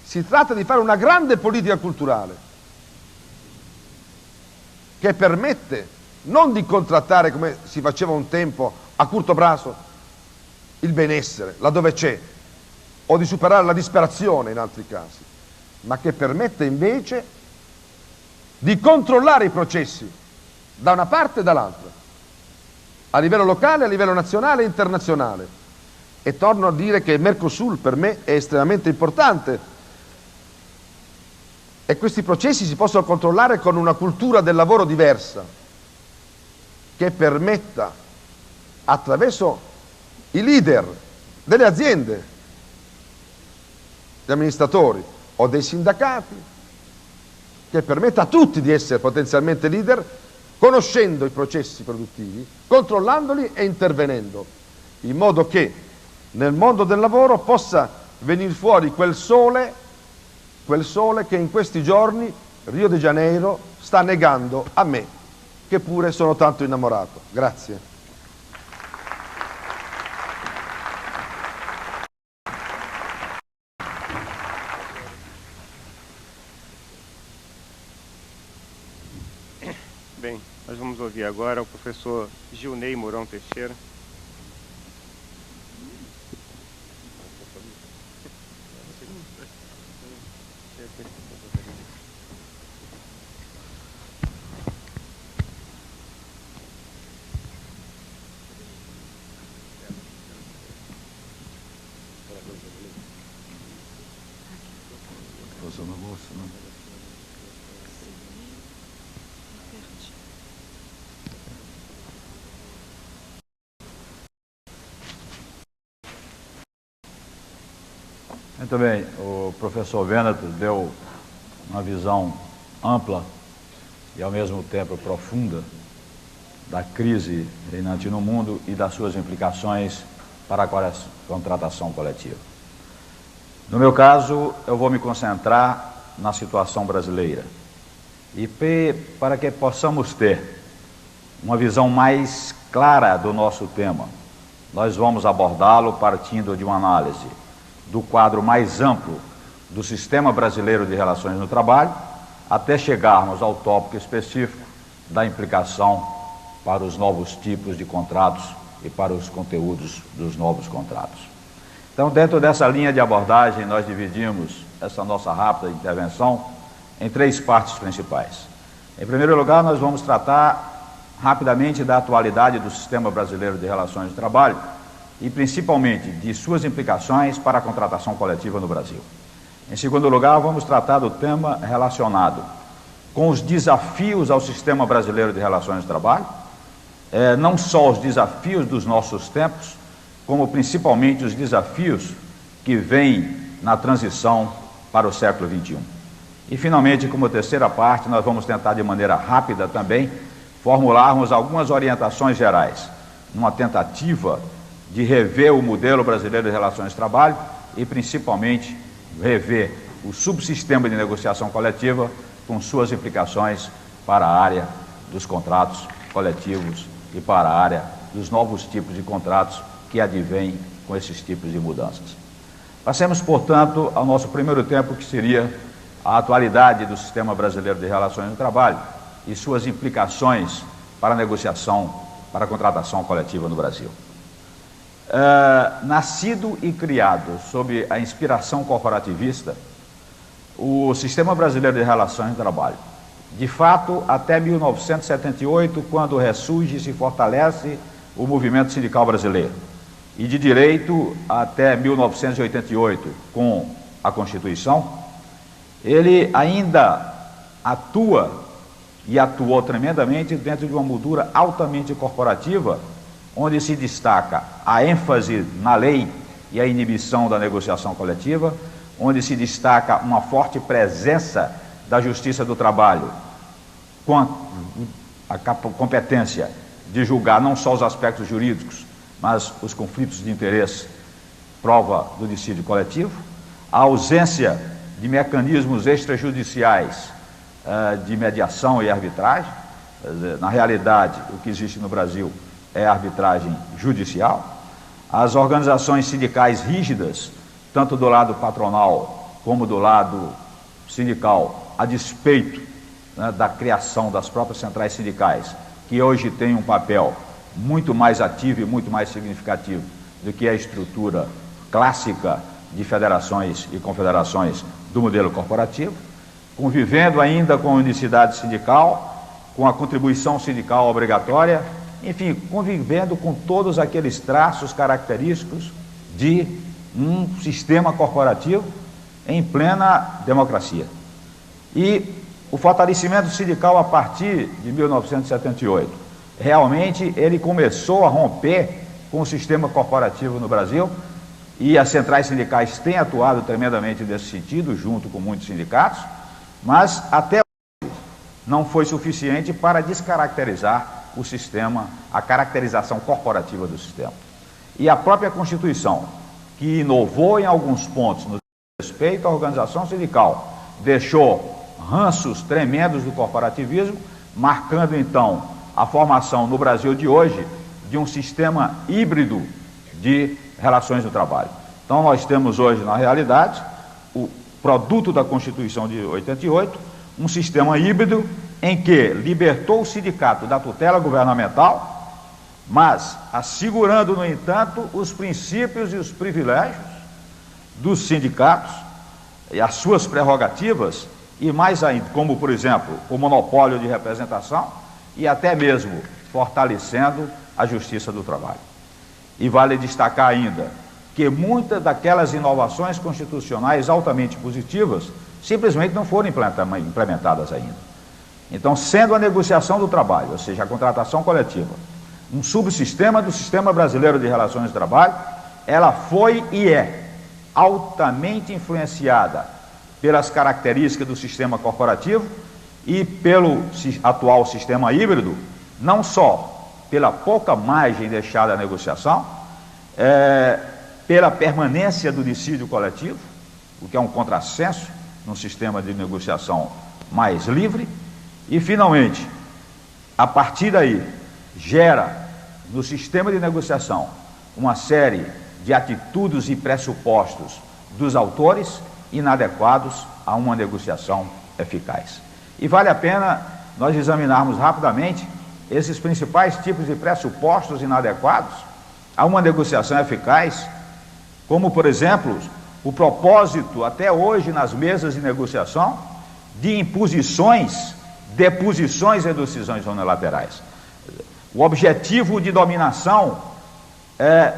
Si tratta di fare una grande politica culturale che permette non di contrattare come si faceva un tempo a curto braccio il benessere, laddove c'è, o di superare la disperazione in altri casi, ma che permette invece di controllare i processi da una parte e dall'altra, a livello locale, a livello nazionale e internazionale. E torno a dire che il Mercosur per me è estremamente importante, e questi processi si possono controllare con una cultura del lavoro diversa, che permetta, attraverso i leader delle aziende, gli amministratori o dei sindacati, che permetta a tutti di essere potenzialmente leader, conoscendo i processi produttivi, controllandoli e intervenendo, in modo che nel mondo del lavoro possa venire fuori quel sole che in questi giorni Rio de Janeiro sta negando a me, che pure sono tanto innamorato. Grazie. Bem, nós vamos ouvir agora o professor Gilney Mourão Teixeira. Muito bem, o professor Venator deu uma visão ampla e ao mesmo tempo profunda da crise reinante no mundo e das suas implicações para a contratação coletiva. No meu caso, eu vou me concentrar na situação brasileira e para que possamos ter uma visão mais clara do nosso tema, nós vamos abordá-lo partindo de uma análise do quadro mais amplo do sistema brasileiro de relações no trabalho, até chegarmos ao tópico específico da implicação para os novos tipos de contratos e para os conteúdos dos novos contratos. Então, dentro dessa linha de abordagem, nós dividimos essa nossa rápida intervenção em 3 partes principais. Em primeiro lugar, nós vamos tratar rapidamente da atualidade do sistema brasileiro de relações de trabalho, e principalmente de suas implicações para a contratação coletiva no Brasil. Em segundo lugar, vamos tratar do tema relacionado com os desafios ao sistema brasileiro de relações de trabalho, não só os desafios dos nossos tempos, como principalmente os desafios que vêm na transição para o século XXI. E, finalmente, como terceira parte, nós vamos tentar de maneira rápida também formularmos algumas orientações gerais, numa tentativa de rever o modelo brasileiro de relações de trabalho e, principalmente, rever o subsistema de negociação coletiva com suas implicações para a área dos contratos coletivos e para a área dos novos tipos de contratos que advêm com esses tipos de mudanças. Passemos, portanto, ao nosso primeiro tempo, que seria a atualidade do sistema brasileiro de relações de trabalho e suas implicações para a negociação, para a contratação coletiva no Brasil. Nascido e criado sob a inspiração corporativista, o sistema brasileiro de relações de trabalho, de fato, até 1978, quando ressurge e se fortalece o movimento sindical brasileiro, e de direito até 1988, com a Constituição, ele ainda atua e atuou tremendamente dentro de uma moldura altamente corporativa, onde se destaca a ênfase na lei e a inibição da negociação coletiva, onde se destaca uma forte presença da Justiça do Trabalho, com a competência de julgar não só os aspectos jurídicos, mas os conflitos de interesse, prova do dissídio coletivo, a ausência de mecanismos extrajudiciais de mediação e arbitragem. Na realidade, o que existe no Brasil é arbitragem judicial, as organizações sindicais rígidas, tanto do lado patronal como do lado sindical, a despeito, né, da criação das próprias centrais sindicais, que hoje têm um papel muito mais ativo e muito mais significativo do que a estrutura clássica de federações e confederações do modelo corporativo, convivendo ainda com a unicidade sindical, com a contribuição sindical obrigatória, enfim, convivendo com todos aqueles traços característicos de um sistema corporativo em plena democracia. E o fortalecimento sindical a partir de 1978, realmente ele começou a romper com o sistema corporativo no Brasil, e as centrais sindicais têm atuado tremendamente nesse sentido, junto com muitos sindicatos, mas até hoje não foi suficiente para descaracterizar o sistema, a caracterização corporativa do sistema. E a própria Constituição, que inovou em alguns pontos no respeito à organização sindical, deixou ranços tremendos do corporativismo, marcando então a formação no Brasil de hoje de um sistema híbrido de relações do trabalho. Então nós temos hoje, na realidade, o produto da Constituição de 88, um sistema híbrido em que libertou o sindicato da tutela governamental, mas assegurando, no entanto, os princípios e os privilégios dos sindicatos e as suas prerrogativas, e mais ainda, como, por exemplo, o monopólio de representação e até mesmo fortalecendo a Justiça do Trabalho. E vale destacar ainda que muitas daquelas inovações constitucionais altamente positivas simplesmente não foram implementadas ainda. Então, sendo a negociação do trabalho, ou seja, a contratação coletiva, um subsistema do sistema brasileiro de relações de trabalho, ela foi e é altamente influenciada pelas características do sistema corporativo e pelo atual sistema híbrido, não só pela pouca margem deixada à negociação, pela permanência do dissídio coletivo, o que é um contrassenso num sistema de negociação mais livre, e, finalmente, a partir daí, gera no sistema de negociação uma série de atitudes e pressupostos dos autores inadequados a uma negociação eficaz. E vale a pena nós examinarmos rapidamente esses principais tipos de pressupostos inadequados a uma negociação eficaz, como, por exemplo, o propósito, até hoje, nas mesas de negociação, de imposições, deposições e decisões unilaterais. O objetivo de dominação é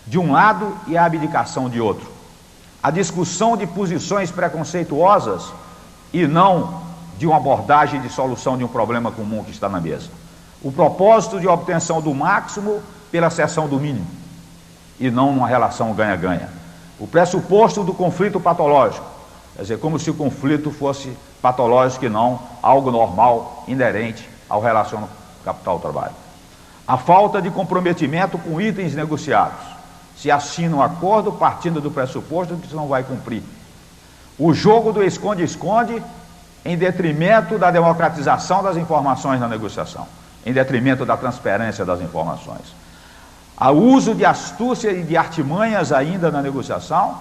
de um lado e a abdicação de outro. a discussão de posições preconceituosas e não de uma abordagem de solução de um problema comum que está na mesa. O propósito de obtenção do máximo pela cessão do mínimo e não numa relação ganha-ganha. O pressuposto do conflito patológico, quer dizer, como se o conflito fosse patológico e não algo normal, inerente ao relação capital-trabalho. A falta de comprometimento com itens negociados. Se assina um acordo partindo do pressuposto que você não vai cumprir. O jogo do esconde-esconde em detrimento da democratização das informações na negociação, em detrimento da transparência das informações. O uso de astúcia e de artimanhas ainda na negociação,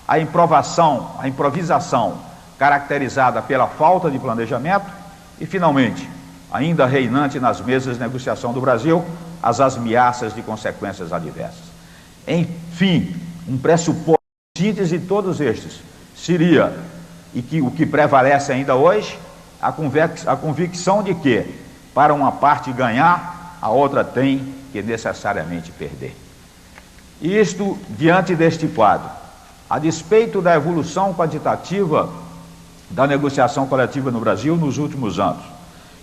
a improvisação caracterizada pela falta de planejamento e, finalmente, ainda reinante nas mesas de negociação do Brasil, as ameaças de consequências adversas. Enfim, um pressuposto de síntese de todos estes seria, e que o que prevalece ainda hoje, a convicção de que, para uma parte ganhar, a outra tem que necessariamente perder. Isto, diante deste quadro, a despeito da evolução quantitativa da negociação coletiva no Brasil nos últimos anos,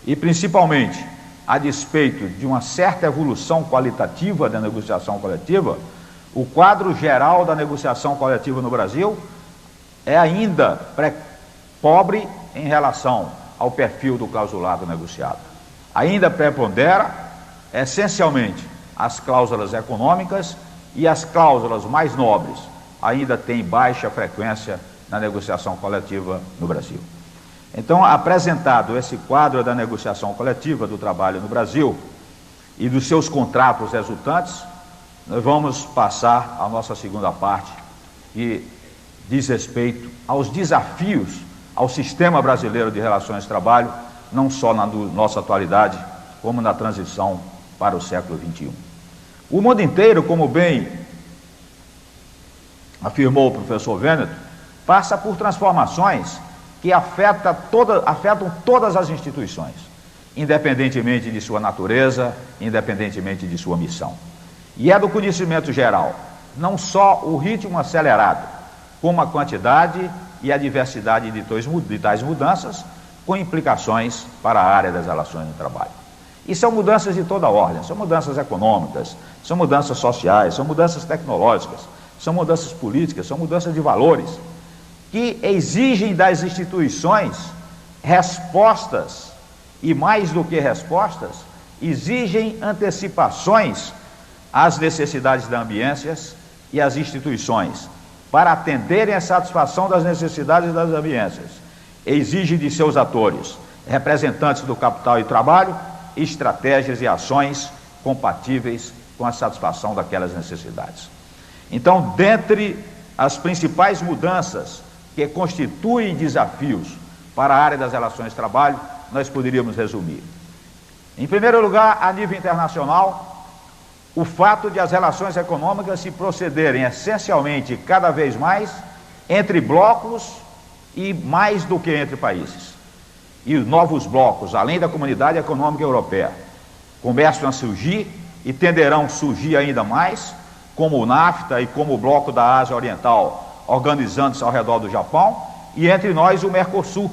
e principalmente a despeito de uma certa evolução qualitativa da negociação coletiva, o quadro geral da negociação coletiva no Brasil é ainda pobre em relação ao perfil do clausulado negociado. Ainda prepondera, essencialmente, as cláusulas econômicas e as cláusulas mais nobres ainda têm baixa frequência na negociação coletiva no Brasil. Então, apresentado esse quadro da negociação coletiva do trabalho no Brasil e dos seus contratos resultantes, nós vamos passar à nossa segunda parte, que diz respeito aos desafios ao sistema brasileiro de relações de trabalho, não só na nossa atualidade, como na transição para o século XXI. O mundo inteiro, como bem afirmou o professor Véneto, passa por transformações que afetam todas as instituições, independentemente de sua natureza, independentemente de sua missão. E é do conhecimento geral, não só o ritmo acelerado, como a quantidade e a diversidade de tais mudanças, com implicações para a área das relações de trabalho. E são mudanças de toda ordem, são mudanças econômicas, são mudanças sociais, são mudanças tecnológicas, são mudanças políticas, são mudanças de valores, que exigem das instituições respostas, e mais do que respostas, exigem antecipações às necessidades das ambiências e às instituições, para atenderem à satisfação das necessidades das ambiências. Exige de seus atores, representantes do capital e trabalho, estratégias e ações compatíveis com a satisfação daquelas necessidades. Então, dentre as principais mudanças que constituem desafios para a área das relações de trabalho, nós poderíamos resumir. Em primeiro lugar, a nível internacional, o fato de as relações econômicas se procederem essencialmente cada vez mais entre blocos e mais do que entre países. E os novos blocos, além da Comunidade Econômica Europeia, começam a surgir e tenderão a surgir ainda mais, como o NAFTA e como o Bloco da Ásia Oriental, organizando-se ao redor do Japão, e entre nós o Mercosul,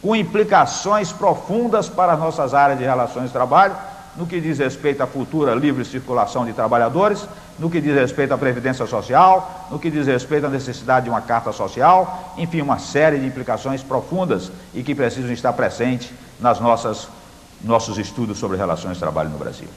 com implicações profundas para as nossas áreas de relações de trabalho, no que diz respeito à futura livre circulação de trabalhadores, no que diz respeito à previdência social, no que diz respeito à necessidade de uma carta social, enfim, uma série de implicações profundas e que precisam estar presentes nas nossos estudos sobre relações de trabalho no Brasil.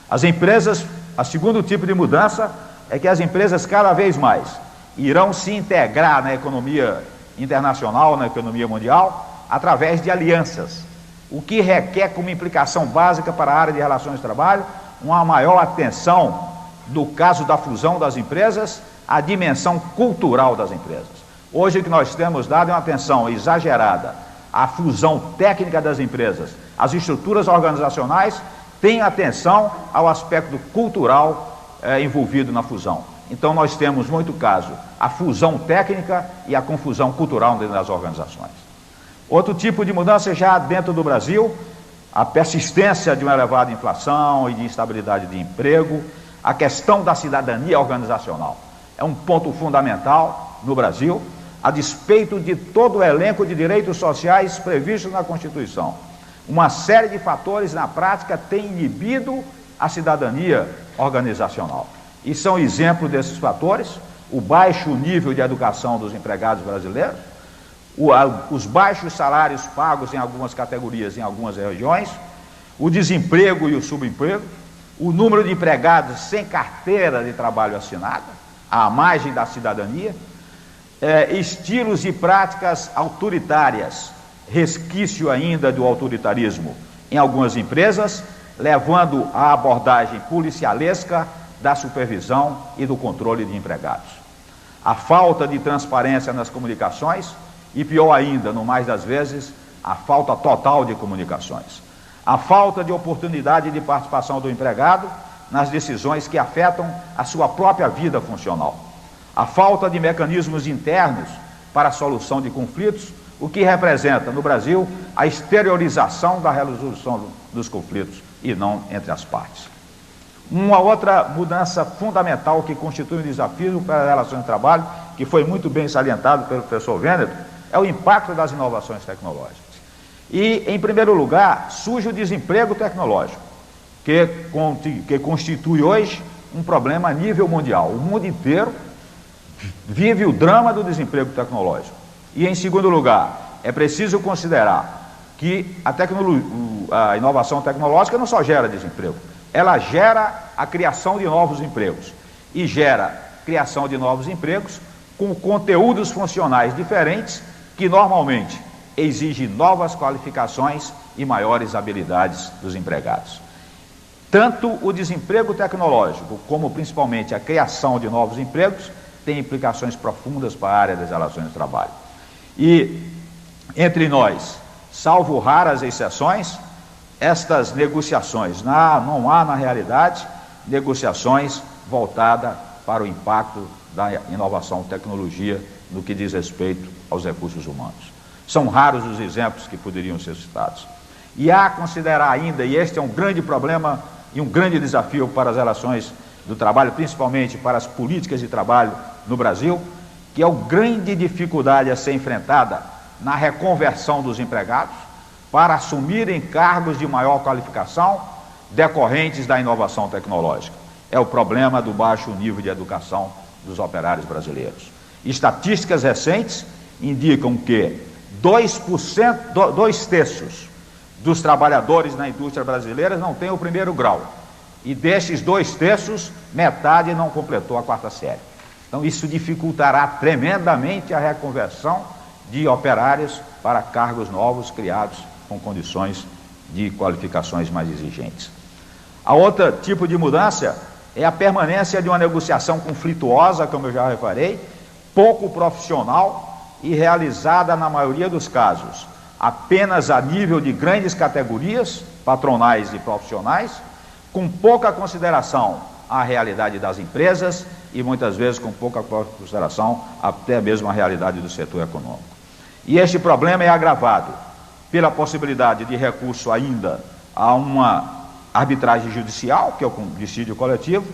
As empresas, o segundo tipo de mudança é que as empresas cada vez mais irão se integrar na economia internacional, na economia mundial, através de alianças, o que requer como implicação básica para a área de relações de trabalho uma maior atenção, no caso da fusão das empresas, à dimensão cultural das empresas. Hoje o que nós temos dado é uma atenção exagerada à fusão técnica das empresas. As estruturas organizacionais têm atenção ao aspecto cultural envolvido na fusão. Então nós temos muito caso a fusão técnica e a confusão cultural dentro das organizações. Outro tipo de mudança já dentro do Brasil, a persistência de uma elevada inflação e de instabilidade de emprego, a questão da cidadania organizacional. É um ponto fundamental no Brasil, a despeito de todo o elenco de direitos sociais previstos na Constituição. Uma série de fatores, na prática, tem inibido a cidadania organizacional. E são exemplos desses fatores: o baixo nível de educação dos empregados brasileiros, os baixos salários pagos em algumas categorias, em algumas regiões, o desemprego e o subemprego, o número de empregados sem carteira de trabalho assinada, à margem da cidadania, estilos e práticas autoritárias, resquício ainda do autoritarismo em algumas empresas, levando à abordagem policialesca da supervisão e do controle de empregados. A falta de transparência nas comunicações e, pior ainda, no mais das vezes, a falta total de comunicações. A falta de oportunidade de participação do empregado nas decisões que afetam a sua própria vida funcional. A falta de mecanismos internos para a solução de conflitos, o que representa, no Brasil, a exteriorização da resolução dos conflitos e não entre as partes. Uma outra mudança fundamental que constitui um desafio para as relações de trabalho, que foi muito bem salientado pelo professor Veneto, é o impacto das inovações tecnológicas. E, em primeiro lugar, surge o desemprego tecnológico, que constitui hoje um problema a nível mundial. O mundo inteiro vive o drama do desemprego tecnológico. E, em segundo lugar, é preciso considerar que a inovação tecnológica não só gera desemprego, ela gera a criação de novos empregos. E gera criação de novos empregos com conteúdos funcionais diferentes que normalmente exigem novas qualificações e maiores habilidades dos empregados. Tanto o desemprego tecnológico como principalmente a criação de novos empregos tem implicações profundas para a área das relações de trabalho. E entre nós, salvo raras exceções, estas negociações, não há na realidade negociações voltadas para o impacto da inovação tecnologia no que diz respeito aos recursos humanos. São raros os exemplos que poderiam ser citados. E há a considerar ainda, e este é um grande problema e um grande desafio para as relações do trabalho, principalmente para as políticas de trabalho no Brasil, que é uma grande dificuldade a ser enfrentada na reconversão dos empregados para assumirem cargos de maior qualificação decorrentes da inovação tecnológica. É o problema do baixo nível de educação dos operários brasileiros. Estatísticas recentes indicam que 2/3 dos trabalhadores na indústria brasileira não têm o primeiro grau. E destes 2/3, metade não completou a 4ª série. Então isso dificultará tremendamente a reconversão de operários para cargos novos criados com condições de qualificações mais exigentes. A outra tipo de mudança é a permanência de uma negociação conflituosa, como eu já reparei, pouco profissional e realizada, na maioria dos casos, apenas a nível de grandes categorias, patronais e profissionais, com pouca consideração à realidade das empresas e muitas vezes com pouca consideração até mesmo à realidade do setor econômico. E este problema é agravado pela possibilidade de recurso ainda a uma arbitragem judicial, que é o dissídio coletivo,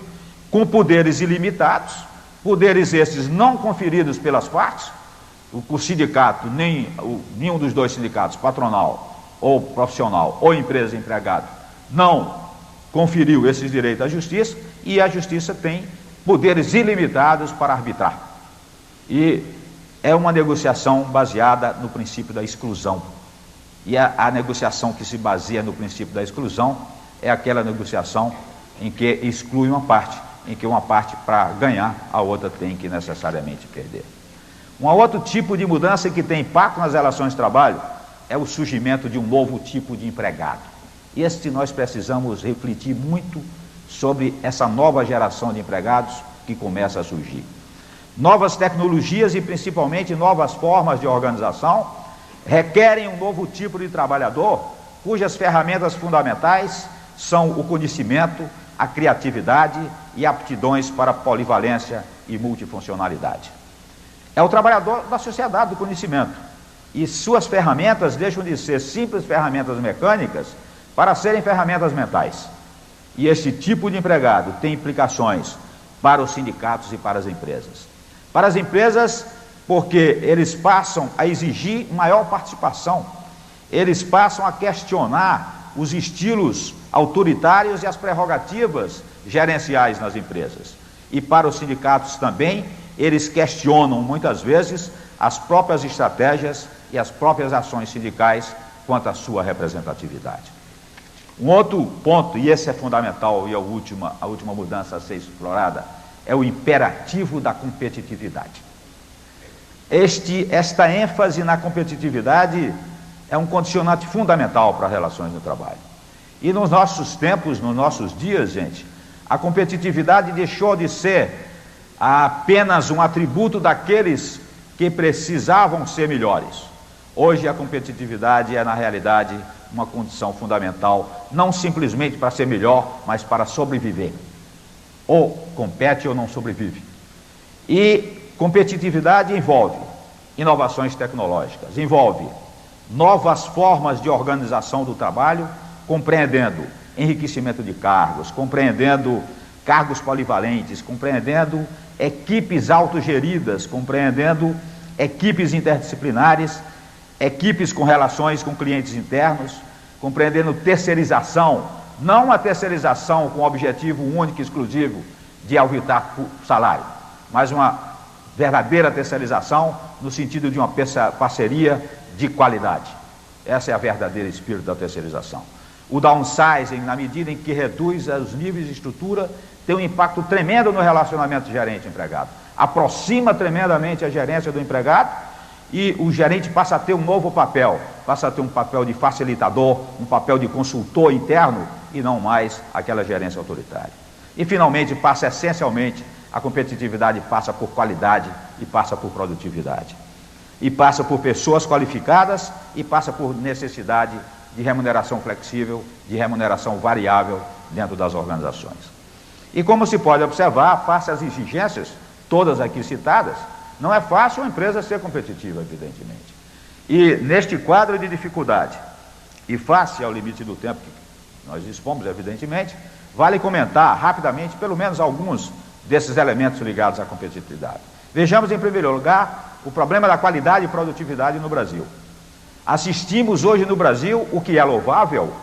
com poderes ilimitados, poderes esses não conferidos pelas partes. O sindicato, nenhum dos dois sindicatos, patronal ou profissional, ou empresa empregado, não conferiu esses direitos à justiça, e a justiça tem poderes ilimitados para arbitrar. E é uma negociação baseada no princípio da exclusão. E a negociação que se baseia no princípio da exclusão é aquela negociação em que exclui uma parte, em que uma parte, para ganhar, a outra tem que necessariamente perder. Um outro tipo de mudança que tem impacto nas relações de trabalho é o surgimento de um novo tipo de empregado. E nós precisamos refletir muito sobre essa nova geração de empregados que começa a surgir. Novas tecnologias e principalmente novas formas de organização requerem um novo tipo de trabalhador, cujas ferramentas fundamentais são o conhecimento, a criatividade e aptidões para polivalência e multifuncionalidade. É o trabalhador da sociedade do conhecimento, e suas ferramentas deixam de ser simples ferramentas mecânicas para serem ferramentas mentais. E esse tipo de empregado tem implicações para os sindicatos e para as empresas. Para as empresas, porque eles passam a exigir maior participação, eles passam a questionar os estilos autoritários e as prerrogativas gerenciais nas empresas. E para os sindicatos também, eles questionam muitas vezes as próprias estratégias e as próprias ações sindicais quanto à sua representatividade. Um outro ponto, e esse é fundamental e a última mudança a ser explorada, é o imperativo da competitividade. Esta ênfase na competitividade é um condicionante fundamental para as relações no trabalho. E nos nossos tempos, nos nossos dias, gente, a competitividade deixou de ser apenas um atributo daqueles que precisavam ser melhores. Hoje a competitividade é, na realidade, uma condição fundamental, não simplesmente para ser melhor, mas para sobreviver. Ou compete ou não sobrevive. E competitividade envolve inovações tecnológicas, envolve novas formas de organização do trabalho, compreendendo enriquecimento de cargos, compreendendo cargos polivalentes, compreendendo equipes autogeridas, compreendendo equipes interdisciplinares, equipes com relações com clientes internos, compreendendo terceirização, não a terceirização com o objetivo único e exclusivo de aumentar o salário, mas uma verdadeira terceirização no sentido de uma parceria de qualidade. Essa é a verdadeira espírito da terceirização. O downsizing, na medida em que reduz os níveis de estrutura, tem um impacto tremendo no relacionamento gerente-empregado. Aproxima tremendamente a gerência do empregado e o gerente passa a ter um novo papel, passa a ter um papel de facilitador, um papel de consultor interno e não mais aquela gerência autoritária. E finalmente passa essencialmente, a competitividade passa por qualidade e passa por produtividade. E passa por pessoas qualificadas e passa por necessidade de remuneração flexível, de remuneração variável dentro das organizações. E como se pode observar, face às exigências, todas aqui citadas, não é fácil uma empresa ser competitiva, evidentemente. E neste quadro de dificuldade, e face ao limite do tempo que nós dispomos, evidentemente, vale comentar rapidamente pelo menos alguns desses elementos ligados à competitividade. Vejamos, em primeiro lugar, o problema da qualidade e produtividade no Brasil. Assistimos hoje no Brasil, o que é louvável,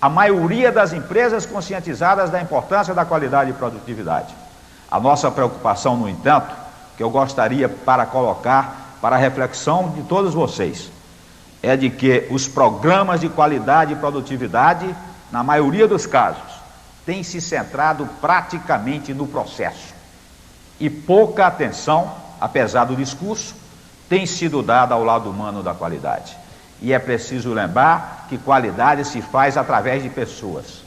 a maioria das empresas conscientizadas da importância da qualidade e produtividade. A nossa preocupação, no entanto, que eu gostaria para colocar para a reflexão de todos vocês, é de que os programas de qualidade e produtividade, na maioria dos casos, têm se centrado praticamente no processo. E pouca atenção, apesar do discurso, tem sido dada ao lado humano da qualidade. E é preciso lembrar que qualidade se faz através de pessoas.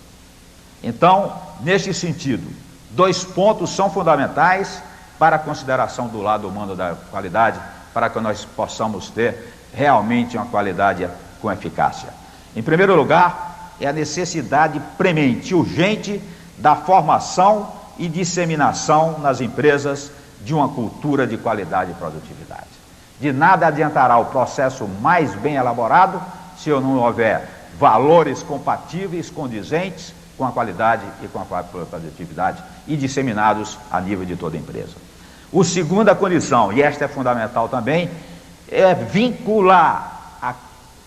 Então, neste sentido, 2 pontos são fundamentais para a consideração do lado humano da qualidade, para que nós possamos ter realmente uma qualidade com eficácia. Em primeiro lugar, é a necessidade premente, urgente, da formação e disseminação nas empresas de uma cultura de qualidade e produtividade. De nada adiantará o processo mais bem elaborado se não houver valores compatíveis, condizentes com a qualidade e com a produtividade e disseminados a nível de toda a empresa. A segunda condição, e esta é fundamental também, é vincular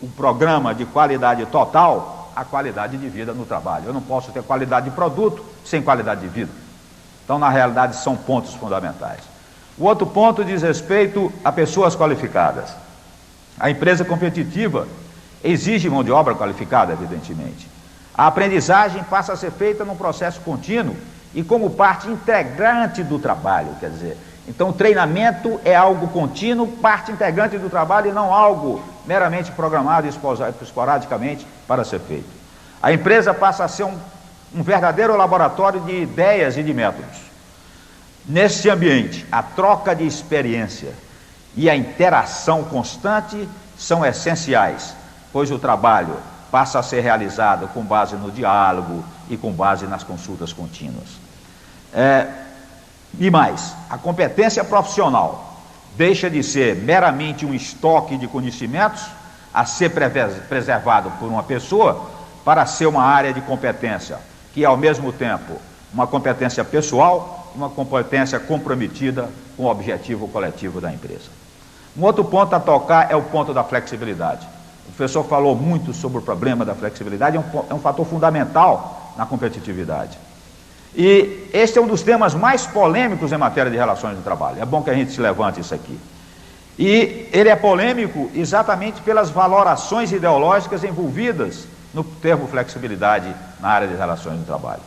o programa de qualidade total à qualidade de vida no trabalho. Eu não posso ter qualidade de produto sem qualidade de vida. Então, na realidade, são pontos fundamentais. O outro ponto diz respeito a pessoas qualificadas. A empresa competitiva exige mão de obra qualificada, evidentemente. A aprendizagem passa a ser feita num processo contínuo e como parte integrante do trabalho, quer dizer. Então, o treinamento é algo contínuo, parte integrante do trabalho e não algo meramente programado esporadicamente para ser feito. A empresa passa a ser um verdadeiro laboratório de ideias e de métodos. Nesse ambiente, a troca de experiência e a interação constante são essenciais, pois o trabalho passa a ser realizado com base no diálogo e com base nas consultas contínuas. E mais, a competência profissional deixa de ser meramente um estoque de conhecimentos a ser preservado por uma pessoa para ser uma área de competência, que é ao mesmo tempo uma competência pessoal, uma competência comprometida com o objetivo coletivo da empresa. Um outro ponto a tocar é o ponto da flexibilidade. O professor falou muito sobre o problema da flexibilidade, é um fator fundamental na competitividade. E este é um dos temas mais polêmicos em matéria de relações de trabalho. É bom que a gente se levante isso aqui. E ele é polêmico exatamente pelas valorações ideológicas envolvidas no termo flexibilidade na área de relações de trabalho.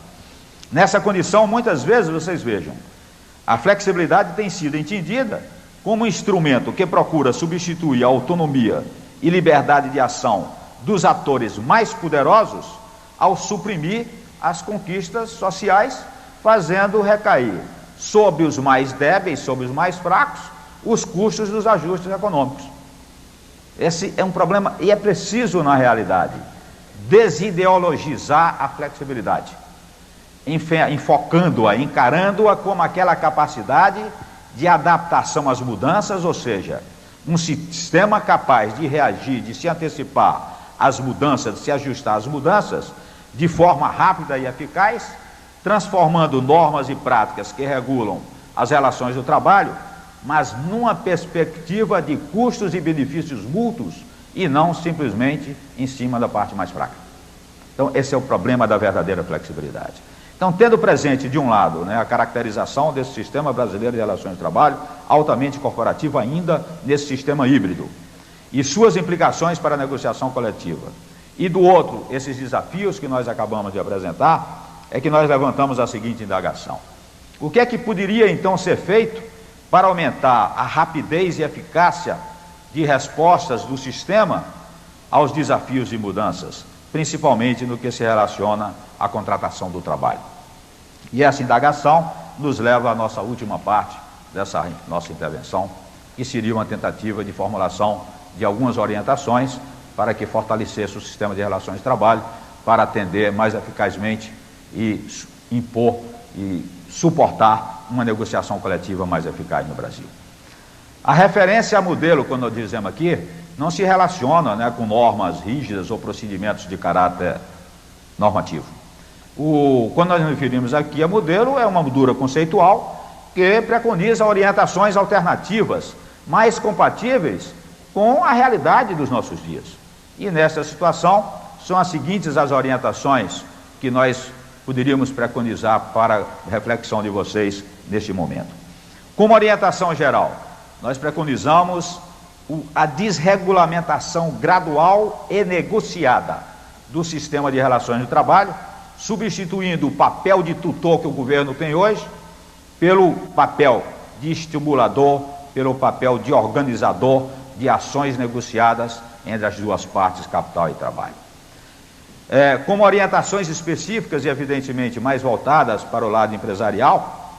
Nessa condição, muitas vezes, vocês vejam, a flexibilidade tem sido entendida como um instrumento que procura substituir a autonomia e liberdade de ação dos atores mais poderosos ao suprimir as conquistas sociais, fazendo recair sobre os mais débeis, sobre os mais fracos, os custos dos ajustes econômicos. Esse é um problema e é preciso, na realidade, desideologizar a flexibilidade, enfocando-a, encarando-a como aquela capacidade de adaptação às mudanças, ou seja, um sistema capaz de reagir, de se antecipar às mudanças, de se ajustar às mudanças de forma rápida e eficaz, transformando normas e práticas que regulam as relações do trabalho, mas numa perspectiva de custos e benefícios mútuos e não simplesmente em cima da parte mais fraca. Então, esse é o problema da verdadeira flexibilidade. Então, tendo presente, de um lado, a caracterização desse sistema brasileiro de relações de trabalho, altamente corporativo ainda nesse sistema híbrido, e suas implicações para a negociação coletiva, e do outro, esses desafios que nós acabamos de apresentar, é que nós levantamos a seguinte indagação. O que é que poderia, então, ser feito para aumentar a rapidez e eficácia de respostas do sistema aos desafios de mudanças, principalmente no que se relaciona à contratação do trabalho? E essa indagação nos leva à nossa última parte dessa nossa intervenção, que seria uma tentativa de formulação de algumas orientações para que fortalecesse o sistema de relações de trabalho, para atender mais eficazmente e impor e suportar uma negociação coletiva mais eficaz no Brasil. A referência a modelo, quando nós dizemos aqui, não se relaciona com normas rígidas ou procedimentos de caráter normativo. Quando nós nos referimos aqui a modelo, é uma moldura conceitual que preconiza orientações alternativas mais compatíveis com a realidade dos nossos dias. E nessa situação, são as seguintes as orientações que nós poderíamos preconizar para a reflexão de vocês neste momento. Como orientação geral, nós preconizamos a desregulamentação gradual e negociada do sistema de relações de trabalho, substituindo o papel de tutor que o governo tem hoje pelo papel de estimulador, pelo papel de organizador de ações negociadas entre as duas partes, capital e trabalho. Como orientações específicas e evidentemente mais voltadas para o lado empresarial,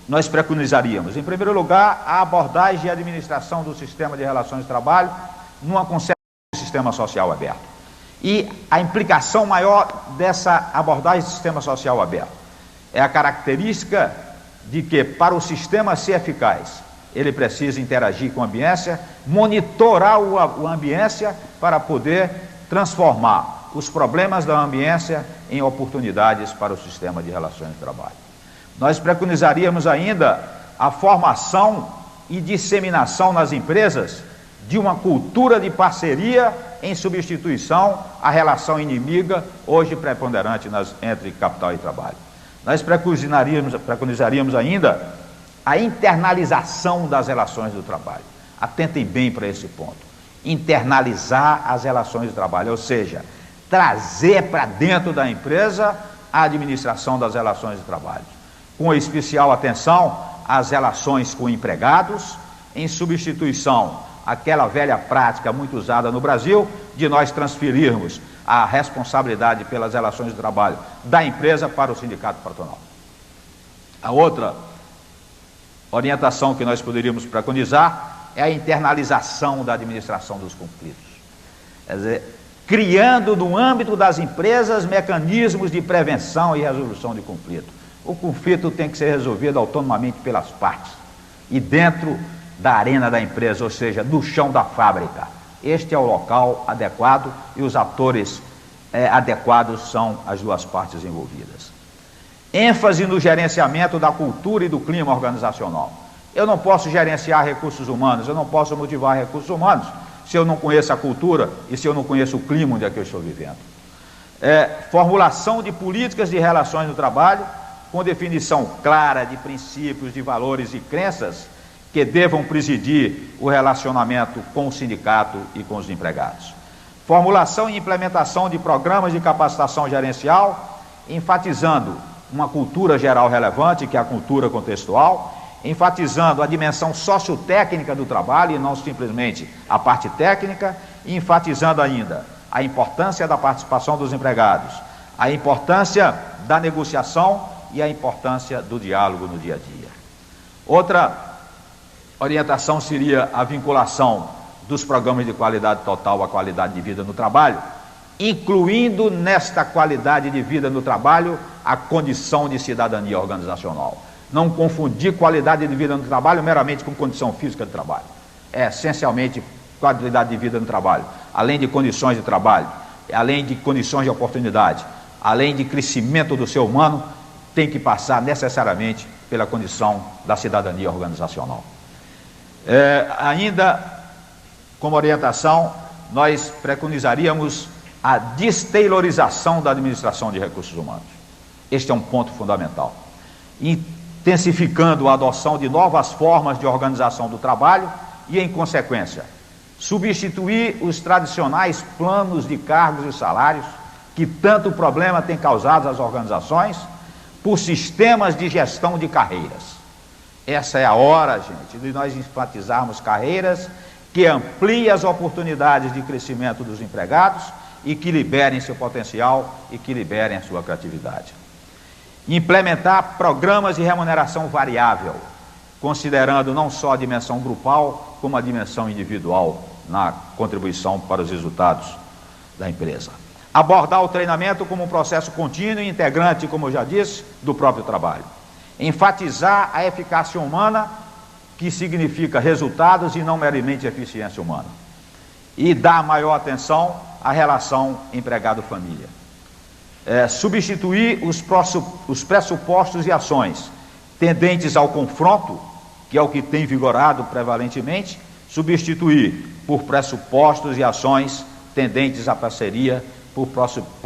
nós preconizaríamos, em primeiro lugar, a abordagem e administração do sistema de relações de trabalho numa concepção de sistema social aberto. E a implicação maior dessa abordagem de sistema social aberto é a característica de que, para o sistema ser eficaz, ele precisa interagir com a ambiência, monitorar a ambiência para poder transformar os problemas da ambiência em oportunidades para o sistema de relações de trabalho. Nós preconizaríamos ainda a formação e disseminação nas empresas de uma cultura de parceria em substituição à relação inimiga, hoje preponderante entre capital e trabalho. Nós preconizaríamos ainda a internalização das relações do trabalho. Atentem bem para esse ponto. Internalizar as relações de trabalho, ou seja, trazer para dentro da empresa a administração das relações de trabalho, com especial atenção às relações com empregados, em substituição àquela velha prática muito usada no Brasil, de nós transferirmos a responsabilidade pelas relações de trabalho da empresa para o sindicato patronal. A outra orientação que nós poderíamos preconizar é a internalização da administração dos conflitos. Quer dizer, criando no âmbito das empresas mecanismos de prevenção e resolução de conflito. O conflito tem que ser resolvido autonomamente pelas partes e dentro da arena da empresa, ou seja, no chão da fábrica. Este é o local adequado e os atores adequados são as duas partes envolvidas. ênfase no gerenciamento da cultura e do clima organizacional. Eu não posso gerenciar recursos humanos, eu não posso motivar recursos humanos se eu não conheço a cultura e se eu não conheço o clima onde é que eu estou vivendo. Formulação de políticas de relações no trabalho, com definição clara de princípios, de valores e crenças que devam presidir o relacionamento com o sindicato e com os empregados. Formulação e implementação de programas de capacitação gerencial, enfatizando uma cultura geral relevante, que é a cultura contextual, enfatizando a dimensão sociotécnica do trabalho e não simplesmente a parte técnica, e enfatizando ainda a importância da participação dos empregados, a importância da negociação e a importância do diálogo no dia a dia. Outra orientação seria a vinculação dos programas de qualidade total à qualidade de vida no trabalho, incluindo nesta qualidade de vida no trabalho a condição de cidadania organizacional. Não confundir qualidade de vida no trabalho meramente com condição física de trabalho. É essencialmente qualidade de vida no trabalho, além de condições de trabalho, além de condições de oportunidade, além de crescimento do ser humano, tem que passar necessariamente pela condição da cidadania organizacional. Ainda, como orientação, nós preconizaríamos a destailorização da administração de recursos humanos. Este é um ponto fundamental. Intensificando a adoção de novas formas de organização do trabalho e, em consequência, substituir os tradicionais planos de cargos e salários que tanto problema têm causado às organizações por sistemas de gestão de carreiras. Essa é a hora, gente, de nós enfatizarmos carreiras que ampliem as oportunidades de crescimento dos empregados e que liberem seu potencial e que liberem a sua criatividade. Implementar programas de remuneração variável, considerando não só a dimensão grupal, como a dimensão individual na contribuição para os resultados da empresa. Abordar o treinamento como um processo contínuo e integrante, como eu já disse, do próprio trabalho. Enfatizar a eficácia humana, que significa resultados e não meramente eficiência humana. E dar maior atenção à relação empregado-família. Substituir os pressupostos e ações tendentes ao confronto, que é o que tem vigorado prevalentemente, substituir por pressupostos e ações tendentes à parceria, por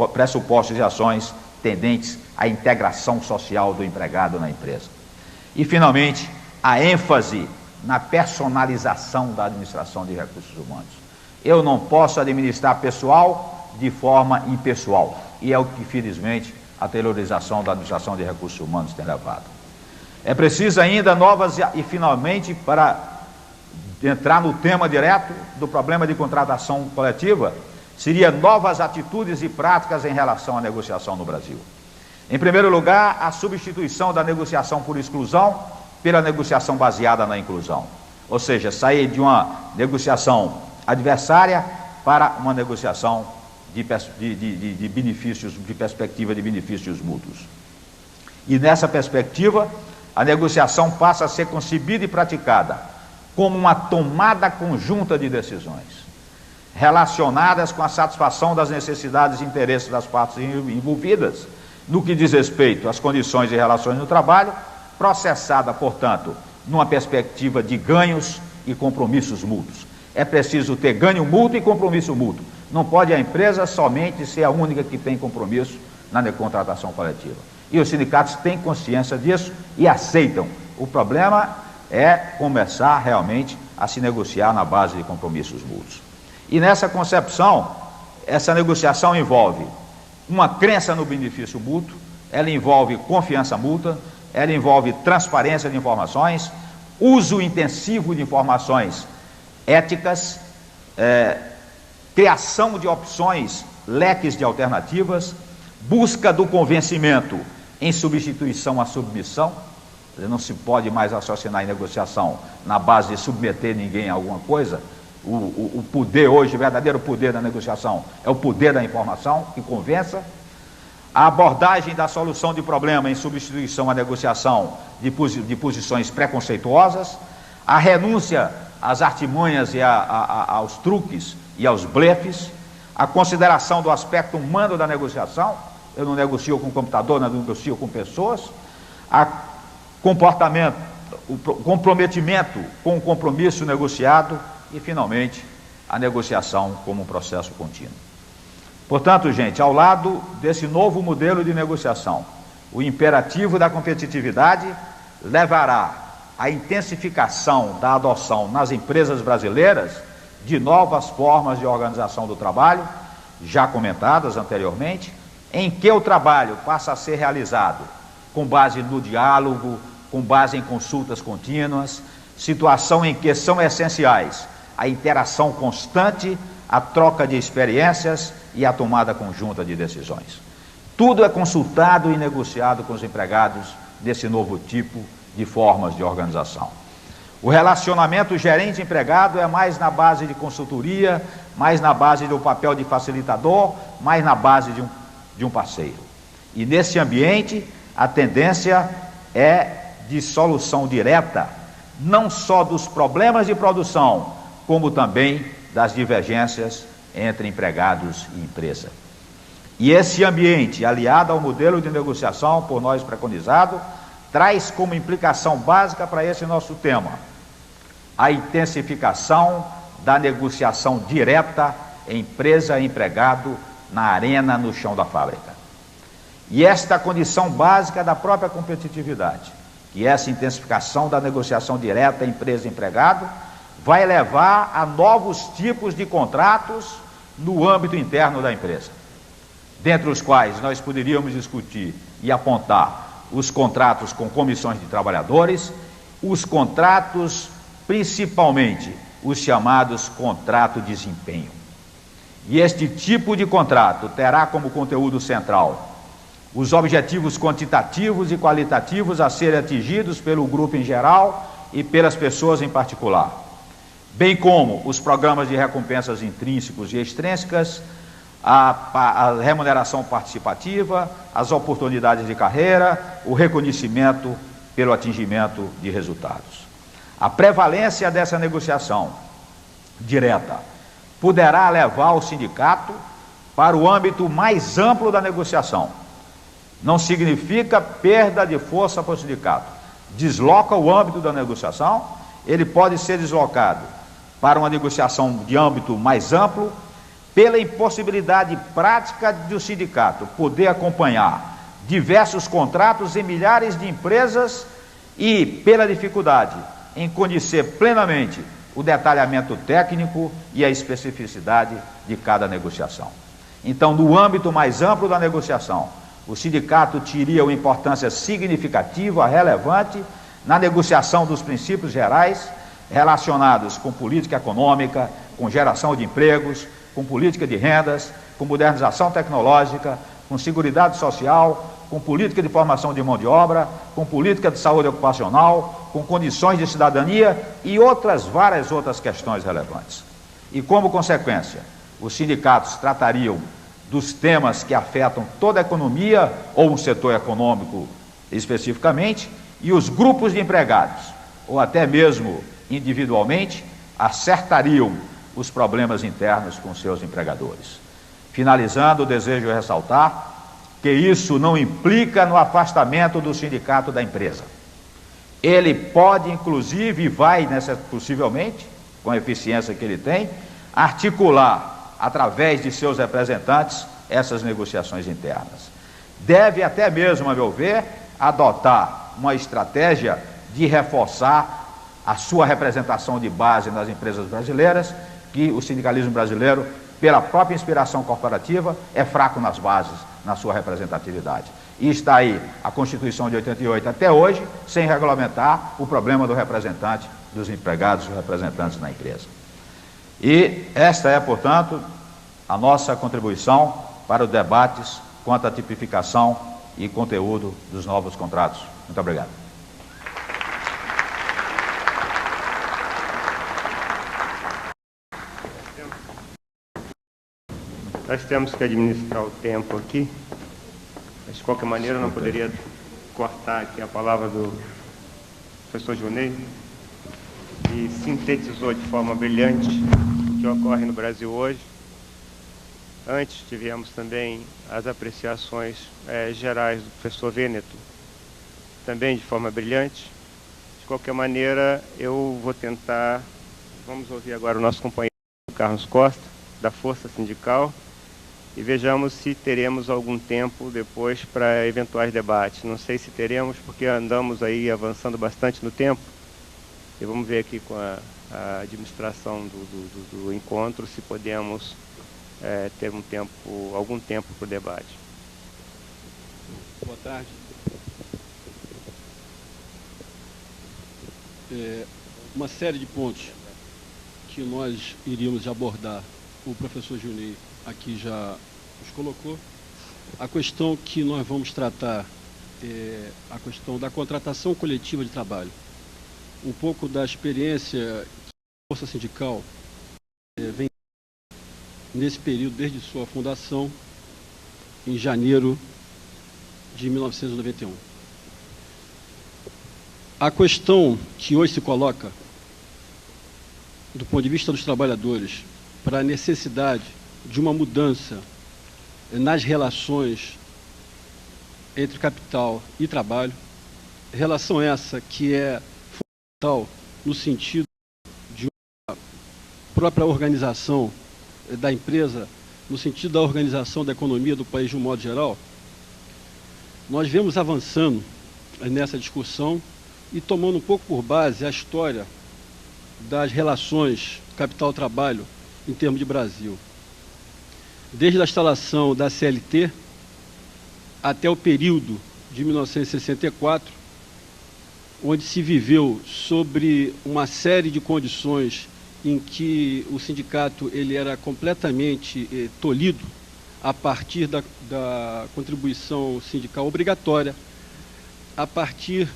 pressupostos e ações tendentes à integração social do empregado na empresa. E, finalmente, a ênfase na personalização da administração de recursos humanos. Eu não posso administrar pessoal de forma impessoal, e é o que, felizmente, a tailorização da administração de recursos humanos tem levado. É preciso ainda novas, e finalmente, para entrar no tema direto do problema de contratação coletiva, seria novas atitudes e práticas em relação à negociação no Brasil. Em primeiro lugar, a substituição da negociação por exclusão pela negociação baseada na inclusão. Ou seja, sair de uma negociação adversária para uma negociação de benefícios, de perspectiva de benefícios mútuos. E nessa perspectiva, a negociação passa a ser concebida e praticada como uma tomada conjunta de decisões, relacionadas com a satisfação das necessidades e interesses das partes envolvidas, no que diz respeito às condições e relações no trabalho, processada, portanto, numa perspectiva de ganhos e compromissos mútuos. É preciso ter ganho mútuo e compromisso mútuo. Não pode a empresa somente ser a única que tem compromisso na contratação coletiva. E os sindicatos têm consciência disso e aceitam. O problema é começar realmente a se negociar na base de compromissos mútuos. E nessa concepção, essa negociação envolve uma crença no benefício mútuo, ela envolve confiança mútua, ela envolve transparência de informações, uso intensivo de informações éticas, criação de opções, leques de alternativas, busca do convencimento em substituição à submissão. Não se pode mais raciocinar em negociação na base de submeter ninguém a alguma coisa. O poder hoje, o verdadeiro poder da negociação, é o poder da informação que convença. A abordagem da solução de problema em substituição à negociação de posições preconceituosas, a renúncia às artimanhas e aos truques e aos blefes, a consideração do aspecto humano da negociação, eu não negocio com computador, não negocio com pessoas. A comportamento, o comprometimento com o compromisso negociado e, finalmente, a negociação como um processo contínuo. Portanto, gente, ao lado desse novo modelo de negociação, o imperativo da competitividade levará à intensificação da adoção nas empresas brasileiras de novas formas de organização do trabalho, já comentadas anteriormente, em que o trabalho passa a ser realizado com base no diálogo, com base em consultas contínuas, situação em que são essenciais a interação constante, a troca de experiências e a tomada conjunta de decisões. Tudo é consultado e negociado com os empregados desse novo tipo de formas de organização. O relacionamento gerente-empregado é mais na base de consultoria, mais na base do papel de facilitador, mais na base de um parceiro. E nesse ambiente, a tendência é de solução direta, não só dos problemas de produção, como também das divergências entre empregados e empresa. E esse ambiente, aliado ao modelo de negociação por nós preconizado, traz como implicação básica para esse nosso tema a intensificação da negociação direta empresa-empregado na arena, no chão da fábrica. E esta condição básica da própria competitividade, que essa intensificação da negociação direta empresa-empregado, vai levar a novos tipos de contratos no âmbito interno da empresa, dentre os quais nós poderíamos discutir e apontar os contratos com comissões de trabalhadores, os contratos, principalmente os chamados contrato de desempenho. E este tipo de contrato terá como conteúdo central os objetivos quantitativos e qualitativos a serem atingidos pelo grupo em geral e pelas pessoas em particular, bem como os programas de recompensas intrínsecos e extrínsecas, a remuneração participativa, as oportunidades de carreira, o reconhecimento pelo atingimento de resultados. A prevalência dessa negociação direta poderá levar o sindicato para o âmbito mais amplo da negociação. Não significa perda de força para o sindicato. Desloca o âmbito da negociação, ele pode ser deslocado para uma negociação de âmbito mais amplo, pela impossibilidade prática do sindicato poder acompanhar diversos contratos em milhares de empresas e pela dificuldade em conhecer plenamente o detalhamento técnico e a especificidade de cada negociação. Então, no âmbito mais amplo da negociação, o sindicato teria uma importância significativa, relevante, na negociação dos princípios gerais relacionados com política econômica, com geração de empregos, com política de rendas, com modernização tecnológica, com seguridade social, com política de formação de mão de obra, com política de saúde ocupacional, com condições de cidadania e várias outras questões relevantes. E como consequência, os sindicatos tratariam dos temas que afetam toda a economia ou um setor econômico especificamente, e os grupos de empregados, ou até mesmo individualmente, acertariam os problemas internos com seus empregadores. Finalizando, desejo ressaltar que isso não implica no afastamento do sindicato da empresa. Ele pode, inclusive, e vai, possivelmente, com a eficiência que ele tem, articular, através de seus representantes, essas negociações internas. Deve até mesmo, a meu ver, adotar uma estratégia de reforçar a sua representação de base nas empresas brasileiras, que o sindicalismo brasileiro, pela própria inspiração corporativa, é fraco nas bases, na sua representatividade. E está aí a Constituição de 88 até hoje, sem regulamentar o problema do representante, dos empregados, dos representantes na empresa. E esta é, portanto, a nossa contribuição para os debates quanto à tipificação e conteúdo dos novos contratos. Muito obrigado. Nós temos que administrar o tempo aqui, mas de qualquer maneira eu não poderia cortar aqui a palavra do professor Junei, que sintetizou de forma brilhante o que ocorre no Brasil hoje, Antes tivemos também as apreciações gerais do professor Vêneto, também de forma brilhante. De qualquer maneira, eu vou tentar... Vamos ouvir agora o nosso companheiro Carlos Costa, da Força Sindical, e vejamos se teremos algum tempo depois para eventuais debates. Não sei se teremos, porque andamos aí avançando bastante no tempo, e vamos ver aqui com a administração do encontro se podemos ter algum tempo para o debate. Boa tarde. Uma série de pontos que nós iríamos abordar, o professor Junei aqui já nos colocou. A questão que nós vamos tratar é a questão da contratação coletiva de trabalho. Um pouco da experiência que a Força Sindical vem nesse período, desde sua fundação, em janeiro de 1991. A questão que hoje se coloca, do ponto de vista dos trabalhadores, para a necessidade de uma mudança nas relações entre capital e trabalho, relação essa que é fundamental no sentido de uma própria organização da empresa, no sentido da organização da economia do país de um modo geral. Nós vemos avançando nessa discussão e tomando um pouco por base a história das relações capital-trabalho em termos de Brasil. Desde a instalação da CLT até o período de 1964, onde se viveu sobre uma série de condições em que o sindicato ele era completamente tolhido a partir da contribuição sindical obrigatória, a partir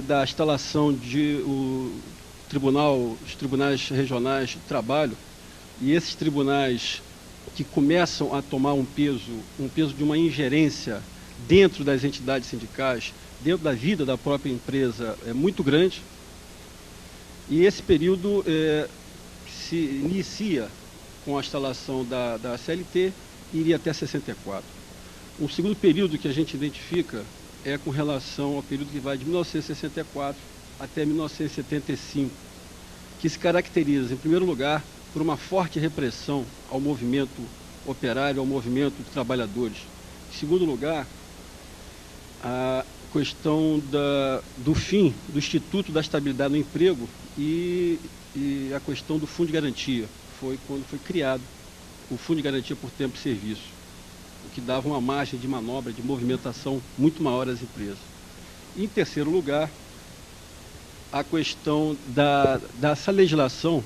da instalação de os tribunais regionais de trabalho, e esses tribunais que começam a tomar um peso de uma ingerência dentro das entidades sindicais, dentro da vida da própria empresa, é muito grande. E esse período se inicia com a instalação da CLT e iria até 64. Um segundo período que a gente identifica é com relação ao período que vai de 1964 até 1975, que se caracteriza, em primeiro lugar, por uma forte repressão ao movimento operário, ao movimento de trabalhadores. Em segundo lugar, a questão do fim do Instituto da Estabilidade no Emprego e a questão do Fundo de Garantia. Foi quando foi criado o Fundo de Garantia por Tempo de Serviço, o que dava uma margem de manobra, de movimentação muito maior às empresas. E, em terceiro lugar, a questão dessa legislação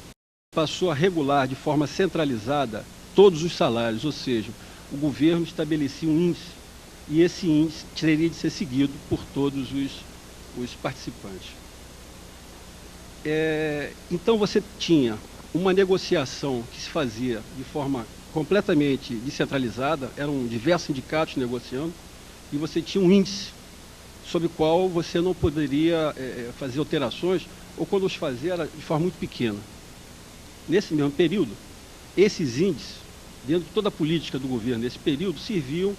passou a regular de forma centralizada todos os salários, ou seja, o governo estabelecia um índice e esse índice teria de ser seguido por todos os participantes. Então você tinha uma negociação que se fazia de forma completamente descentralizada, eram diversos sindicatos negociando, e você tinha um índice sobre o qual você não poderia fazer alterações, ou quando os fazia era de forma muito pequena. Nesse mesmo período, esses índices, dentro de toda a política do governo nesse período, serviam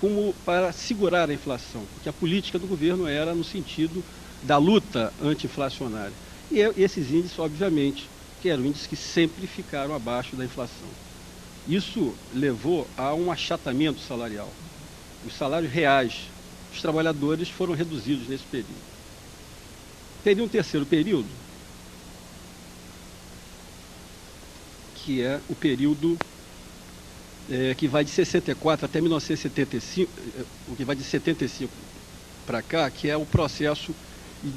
como para segurar a inflação, porque a política do governo era no sentido da luta anti-inflacionária. E esses índices, obviamente, que eram índices que sempre ficaram abaixo da inflação. Isso levou a um achatamento salarial. Os salários reais dos trabalhadores foram reduzidos nesse período. Teria um terceiro período, que é o período que vai de 64 até 1975, o que vai de 75 para cá, que é o processo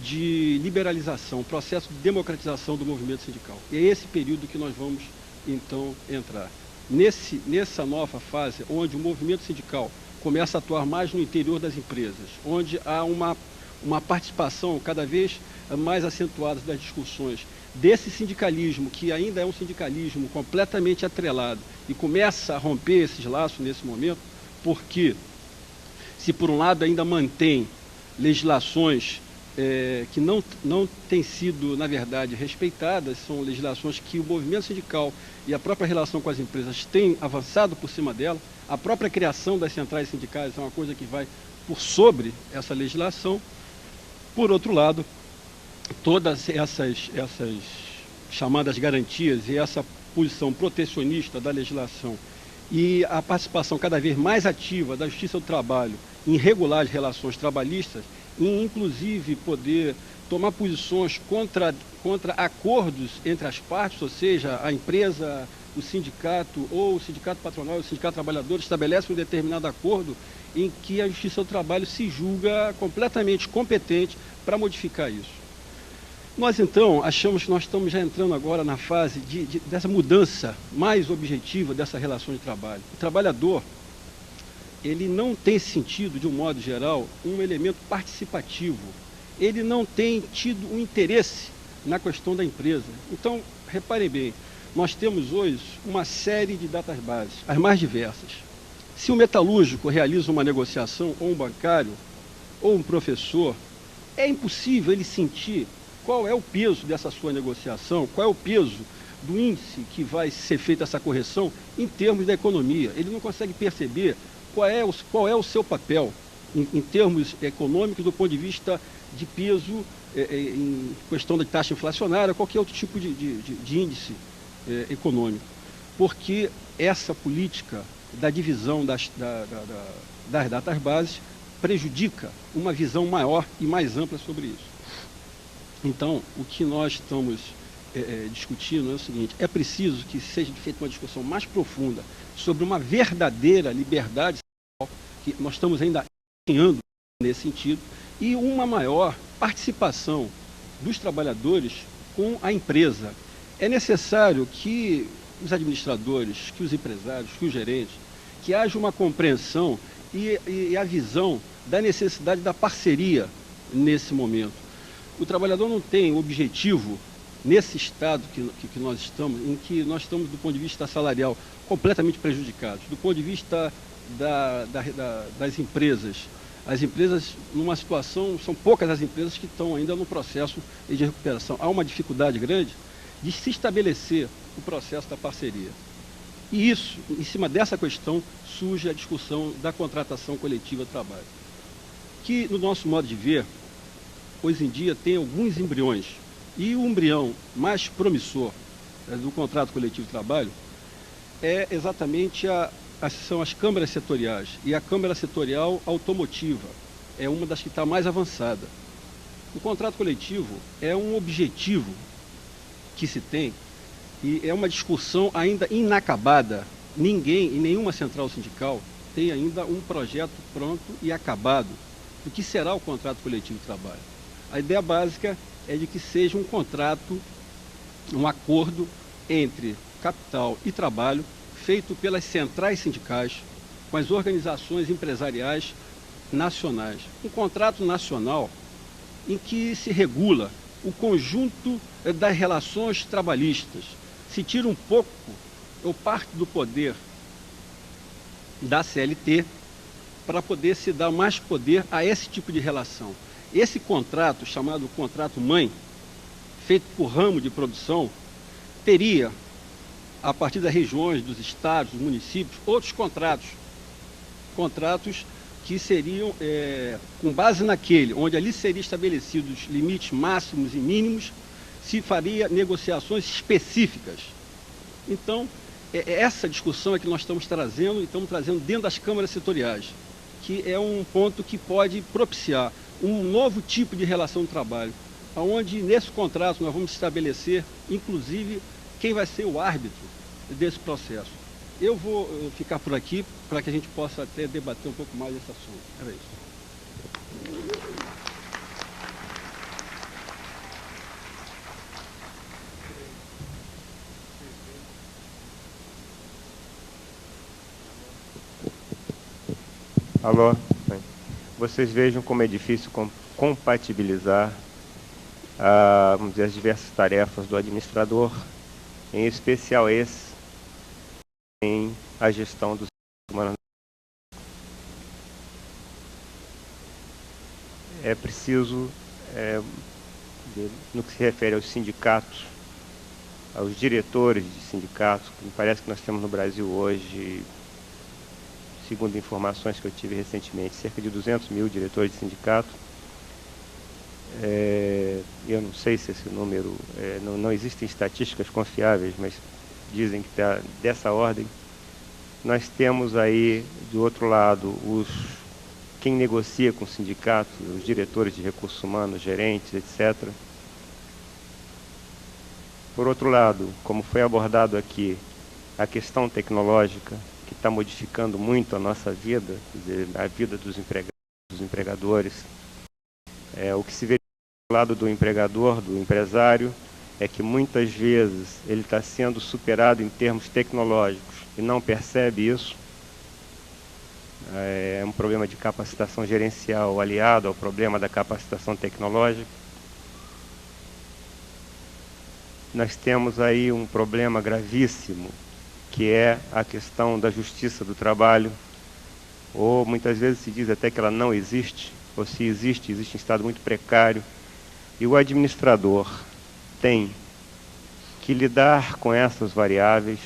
de liberalização, o processo de democratização do movimento sindical. E é esse período que nós vamos, então, entrar. Nessa nova fase, onde o movimento sindical começa a atuar mais no interior das empresas, onde há uma participação cada vez mais acentuada das discussões desse sindicalismo, que ainda é um sindicalismo completamente atrelado, e começa a romper esses laços nesse momento, porque se por um lado ainda mantém legislações que não têm sido, na verdade, respeitadas, são legislações que o movimento sindical e a própria relação com as empresas têm avançado por cima dela. A própria criação das centrais sindicais é uma coisa que vai por sobre essa legislação. Por outro lado, todas essas chamadas garantias e essa posição protecionista da legislação e a participação cada vez mais ativa da Justiça do Trabalho em regular as relações trabalhistas, em inclusive poder tomar posições contra acordos entre as partes, ou seja, a empresa, o sindicato ou o sindicato patronal, o sindicato trabalhador estabelece um determinado acordo em que a Justiça do Trabalho se julga completamente competente para modificar isso. Nós, então, achamos que nós estamos já entrando agora na fase dessa mudança mais objetiva dessa relação de trabalho. O trabalhador, ele não tem sentido, de um modo geral, um elemento participativo. Ele não tem tido um interesse na questão da empresa. Então, reparem bem, nós temos hoje uma série de databases, as mais diversas. Se o metalúrgico realiza uma negociação, ou um bancário, ou um professor, é impossível ele sentir qual é o peso dessa sua negociação, qual é o peso do índice que vai ser feita essa correção em termos da economia. Ele não consegue perceber qual é o seu papel em termos econômicos do ponto de vista de peso em questão da taxa inflacionária, qualquer outro tipo de índice econômico. Porque essa política da divisão das datas-bases prejudica uma visão maior e mais ampla sobre isso. Então, o que nós estamos discutindo é o seguinte: é preciso que seja feita uma discussão mais profunda sobre uma verdadeira liberdade sindical, que nós estamos ainda caminhando nesse sentido, e uma maior participação dos trabalhadores com a empresa. É necessário que os administradores, que os empresários, que os gerentes, que haja uma compreensão e a visão da necessidade da parceria nesse momento. O trabalhador não tem objetivo, nesse estado que nós estamos, em que nós estamos, do ponto de vista salarial, completamente prejudicados. Do ponto de vista das empresas, as empresas, numa situação, são poucas as empresas que estão ainda no processo de recuperação. Há uma dificuldade grande de se estabelecer o processo da parceria. E isso, em cima dessa questão, surge a discussão da contratação coletiva de trabalho, que, no nosso modo de ver, hoje em dia tem alguns embriões. E o embrião mais promissor do contrato coletivo de trabalho é exatamente são as câmaras setoriais. E a Câmara Setorial Automotiva é uma das que está mais avançada. O contrato coletivo é um objetivo que se tem e é uma discussão ainda inacabada. Ninguém, em nenhuma central sindical, tem ainda um projeto pronto e acabado do que será o contrato coletivo de trabalho. A ideia básica é de que seja um contrato, um acordo entre capital e trabalho, feito pelas centrais sindicais, com as organizações empresariais nacionais. Um contrato nacional em que se regula o conjunto das relações trabalhistas, se tira um pouco ou parte do poder da CLT para poder se dar mais poder a esse tipo de relação. Esse contrato, chamado contrato mãe, feito por ramo de produção, teria, a partir das regiões, dos estados, dos municípios, outros contratos que seriam, com base naquele, onde ali seriam estabelecidos limites máximos e mínimos, se faria negociações específicas. Então, essa discussão é que nós estamos trazendo, e estamos trazendo dentro das câmaras setoriais, que é um ponto que pode propiciar um novo tipo de relação de trabalho, onde nesse contrato nós vamos estabelecer, inclusive, quem vai ser o árbitro desse processo. Eu vou ficar por aqui para que a gente possa até debater um pouco mais esse assunto. Era isso. Alô? Vocês vejam como é difícil compatibilizar vamos dizer, as diversas tarefas do administrador, em especial esse em a gestão dos humanos. É preciso no que se refere aos sindicatos, aos diretores de sindicatos, que me parece que nós temos no Brasil hoje, segundo informações que eu tive recentemente, cerca de 200 mil diretores de sindicato. Eu não sei se esse número, não existem estatísticas confiáveis, mas dizem que está dessa ordem. Nós temos aí, do outro lado, quem negocia com o sindicato, os diretores de recursos humanos, gerentes, etc. Por outro lado, como foi abordado aqui, a questão tecnológica, que está modificando muito a nossa vida, quer dizer, a vida dos empregados, dos empregadores. O que se vê do lado do empregador, do empresário, é que muitas vezes ele está sendo superado em termos tecnológicos e não percebe isso. É um problema de capacitação gerencial aliado ao problema da capacitação tecnológica. Nós temos aí um problema gravíssimo, que é a questão da justiça do trabalho, ou muitas vezes se diz até que ela não existe, ou se existe, existe em estado muito precário, e o administrador tem que lidar com essas variáveis,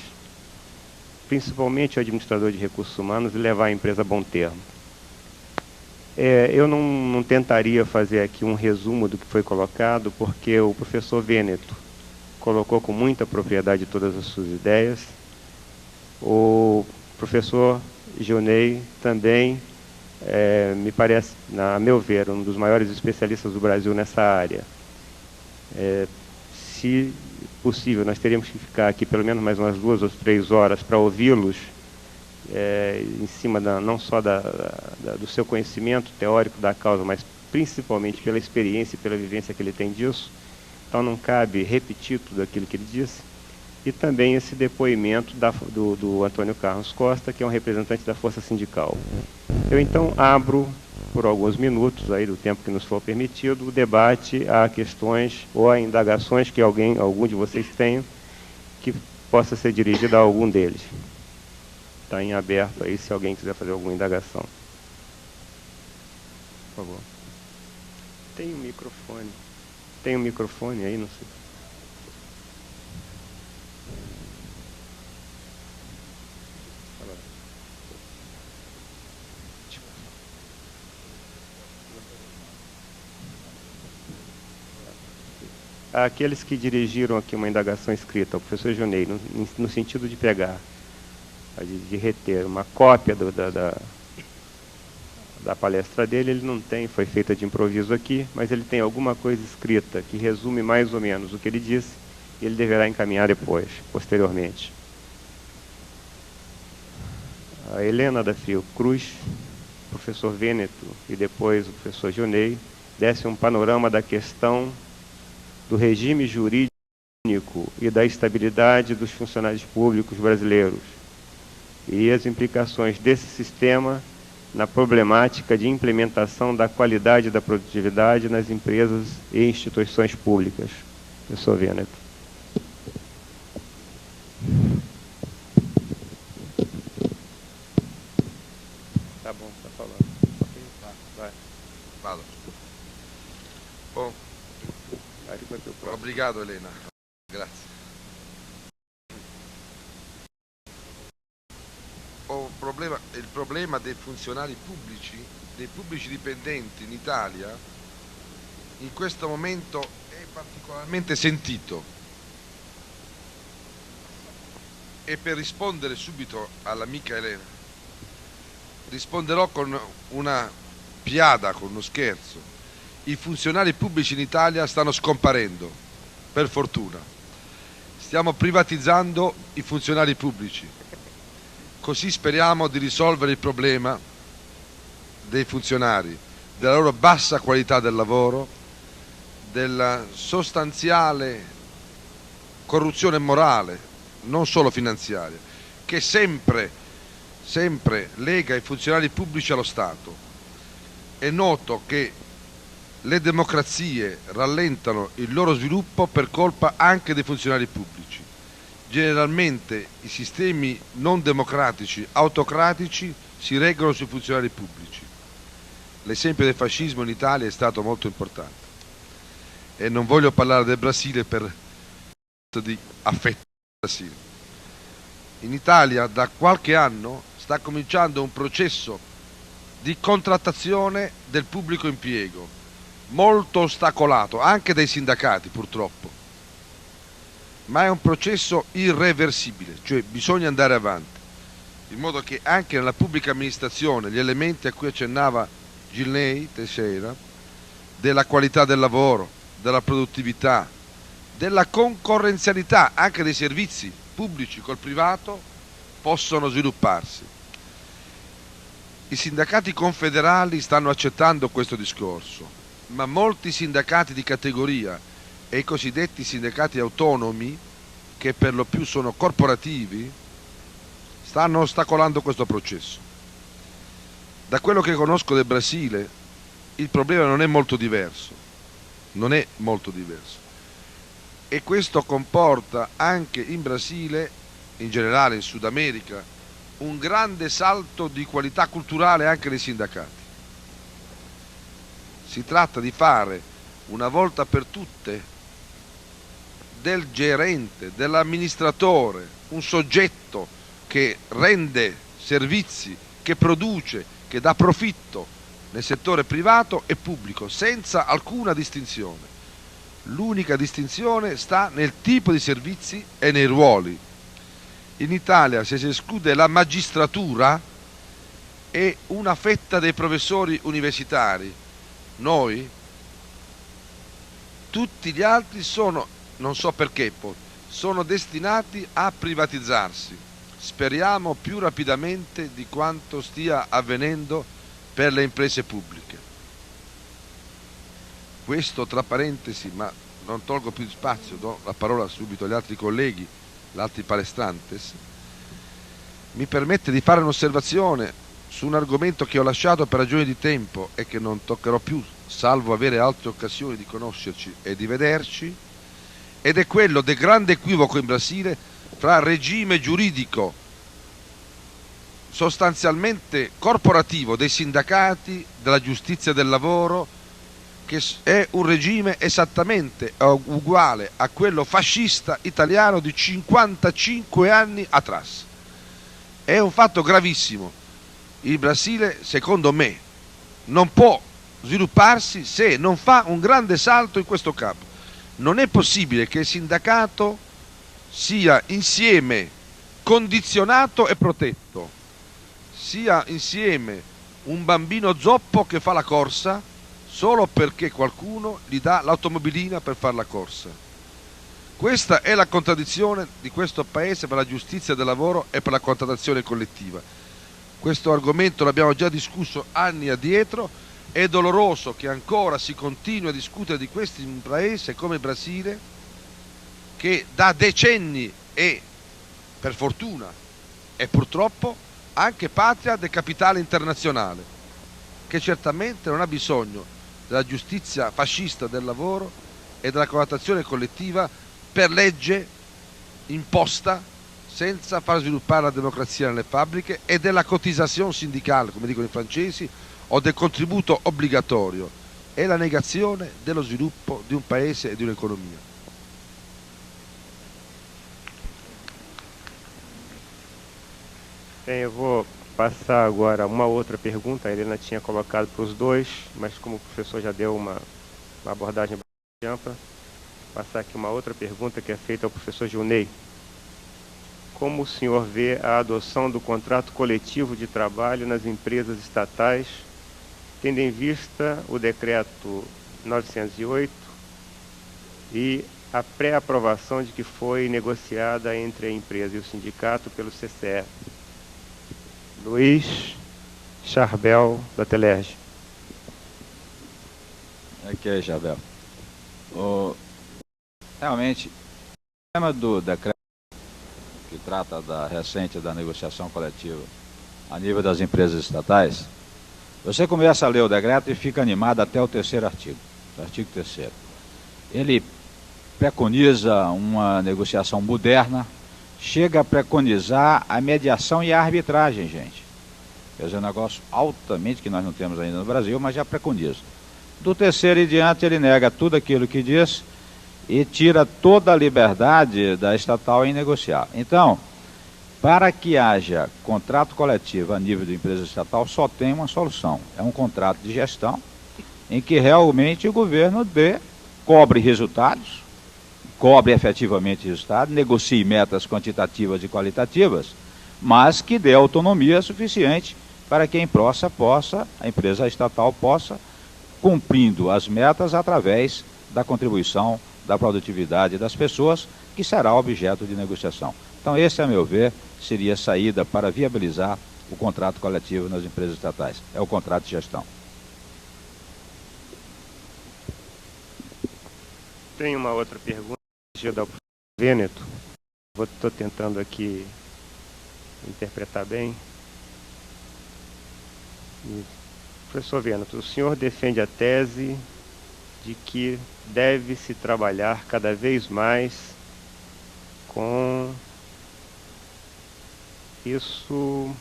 principalmente o administrador de recursos humanos, e levar a empresa a bom termo. Eu não tentaria fazer aqui um resumo do que foi colocado, porque o professor Vêneto colocou com muita propriedade todas as suas ideias. O professor Gionei também, me parece, a meu ver, um dos maiores especialistas do Brasil nessa área. Se possível, nós teríamos que ficar aqui pelo menos mais umas 2 ou 3 horas para ouvi-los, em cima não só do seu conhecimento teórico da causa, mas principalmente pela experiência e pela vivência que ele tem disso. Então não cabe repetir tudo aquilo que ele disse. E também esse depoimento do Antônio Carlos Costa, que é um representante da Força Sindical. Eu então abro, por alguns minutos, aí do tempo que nos for permitido, o debate a questões ou a indagações que algum de vocês tenha, que possa ser dirigida a algum deles. Está em aberto aí, se alguém quiser fazer alguma indagação. Por favor. Tem um microfone. Tem um microfone aí, não sei. Aqueles que dirigiram aqui uma indagação escrita, o professor Gionei, no sentido de pegar, de reter uma cópia da palestra dele, ele não tem, foi feita de improviso aqui, mas ele tem alguma coisa escrita que resume mais ou menos o que ele disse, e ele deverá encaminhar depois, posteriormente. A Helena da Fiocruz, o professor Vêneto e depois o professor Gionei dessem um panorama da questão do regime jurídico e da estabilidade dos funcionários públicos brasileiros e as implicações desse sistema na problemática de implementação da qualidade da produtividade nas empresas e instituições públicas. Professor Vêneto. Tá bom, está falando. Vai. Vado. Bom, obrigado Helena. Grazie. Il problema dei funzionari pubblici, dei pubblici dipendenti in Italia, in questo momento è particolarmente sentito. E per rispondere subito all'amica Elena, risponderò con una piada, con uno scherzo. I funzionari pubblici in Italia stanno scomparendo, per fortuna. Stiamo privatizzando i funzionari pubblici. Così speriamo di risolvere il problema dei funzionari, della loro bassa qualità del lavoro, della sostanziale corruzione morale, non solo finanziaria, che sempre lega i funzionari pubblici allo Stato. È noto che le democrazie rallentano il loro sviluppo per colpa anche dei funzionari pubblici. Generalmente i sistemi non democratici, autocratici, si reggono sui funzionari pubblici. L'esempio del fascismo in Italia è stato molto importante. e non voglio parlare del Brasile per di affetto al Brasile. In Italia da qualche anno sta cominciando un processo di contrattazione del pubblico impiego, molto ostacolato anche dai sindacati purtroppo, ma è un processo irreversibile, cioè bisogna andare avanti, in modo che anche nella pubblica amministrazione gli elementi a cui accennava Gilney Teixeira, della qualità del lavoro, della produttività, della concorrenzialità anche dei servizi pubblici col privato, possono svilupparsi. I sindacati confederali stanno accettando questo discorso, ma molti sindacati di categoria e i cosiddetti sindacati autonomi, che per lo più sono corporativi, stanno ostacolando questo processo. Da quello che conosco del Brasile, il problema non è molto diverso, e questo comporta anche in Brasile, in generale in Sud America, un grande salto di qualità culturale anche nei sindacati. Si tratta di fare una volta per tutte del gerente, dell'amministratore, un soggetto che rende servizi, che produce, che dà profitto nel settore privato e pubblico, senza alcuna distinzione. L'unica distinzione sta nel tipo di servizi e nei ruoli. In Italia, se si esclude la magistratura e una fetta dei professori universitari, noi, tutti gli altri sono, non so perché, sono destinati a privatizzarsi. Speriamo più rapidamente di quanto stia avvenendo per le imprese pubbliche. Questo tra parentesi, ma non tolgo più spazio, do la parola subito agli altri colleghi, gli altri palestrantes, mi permette di fare un'osservazione su un argomento che ho lasciato per ragioni di tempo e che non toccherò più, salvo avere altre occasioni di conoscerci e di vederci, ed è quello del grande equivoco in Brasile fra regime giuridico sostanzialmente corporativo dei sindacati, della giustizia del lavoro, che è un regime esattamente uguale a quello fascista italiano di 55 anni atrás. È un fatto gravissimo. Il Brasile, secondo me, non può svilupparsi se non fa un grande salto in questo campo. Non è possibile che il sindacato sia insieme condizionato e protetto, sia insieme un bambino zoppo che fa la corsa solo perché qualcuno gli dà l'automobilina per fare la corsa. Questa è la contraddizione di questo Paese per la giustizia del lavoro e per la contrattazione collettiva. Questo argomento l'abbiamo già discusso anni addietro, è doloroso che ancora si continui a discutere di questo in un paese come il Brasile, che da decenni è, per fortuna e purtroppo, anche patria del capitale internazionale, che certamente non ha bisogno della giustizia fascista del lavoro e della contrattazione collettiva per legge imposta senza far sviluppare la democrazia nelle fabbriche, e della cotisation sindicale, come dicono i francesi, o del contributo obbligatorio. È la negazione dello sviluppo di un paese e di un'economia. Bem, eu vou passar agora uma outra pergunta. A Helena tinha colocado para os dois, mas como o professor já deu uma abordagem bastante ampla, vou passar aqui uma outra pergunta que é feita ao professor Gilney. Como o senhor vê a adoção do contrato coletivo de trabalho nas empresas estatais, tendo em vista o decreto 908 e a pré-aprovação de que foi negociada entre a empresa e o sindicato pelo CCE? Luiz Charbel, da Telerge. Ok, Charbel. Realmente, o tema do decreto que trata da recente da negociação coletiva a nível das empresas estatais, você começa a ler o decreto e fica animado até o terceiro artigo, o artigo 3º. Ele preconiza uma negociação moderna, chega a preconizar a mediação e a arbitragem, gente. Quer dizer, um negócio altamente que nós não temos ainda no Brasil, mas já preconiza. Do terceiro em diante, ele nega tudo aquilo que diz e tira toda a liberdade da estatal em negociar. Então, para que haja contrato coletivo a nível de empresa estatal, só tem uma solução. É um contrato de gestão em que realmente o governo cobre resultados, cobre efetivamente resultados, negocie metas quantitativas e qualitativas, mas que dê autonomia suficiente para que a empresa estatal possa, cumprindo as metas através da contribuição da produtividade das pessoas, que será objeto de negociação. Então, esse, a meu ver, seria a saída para viabilizar o contrato coletivo nas empresas estatais. É o contrato de gestão. Tem uma outra pergunta, dirigida ao professor Vêneto. Estou tentando aqui interpretar bem. Professor Vêneto, o senhor defende a tese de que deve-se trabalhar cada vez mais com isso...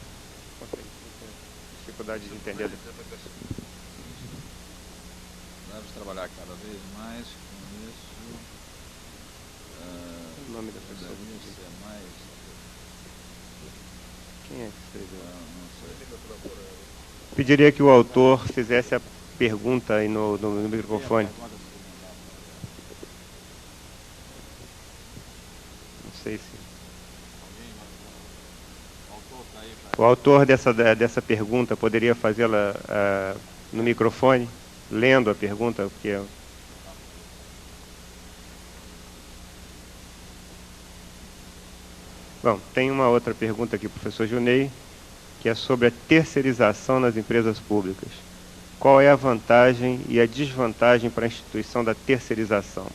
Dificuldade de entender. Deve-se trabalhar cada vez mais com isso. O nome da pessoa? Quem é que escreveu? Não sei. Pediria que o autor fizesse a pergunta aí no microfone. Não sei se... O autor dessa pergunta poderia fazê-la no microfone, lendo a pergunta, porque... Bom, tem uma outra pergunta aqui, professor Junei, que é sobre a terceirização nas empresas públicas. Qual é a vantagem e a desvantagem para a instituição da terceirização?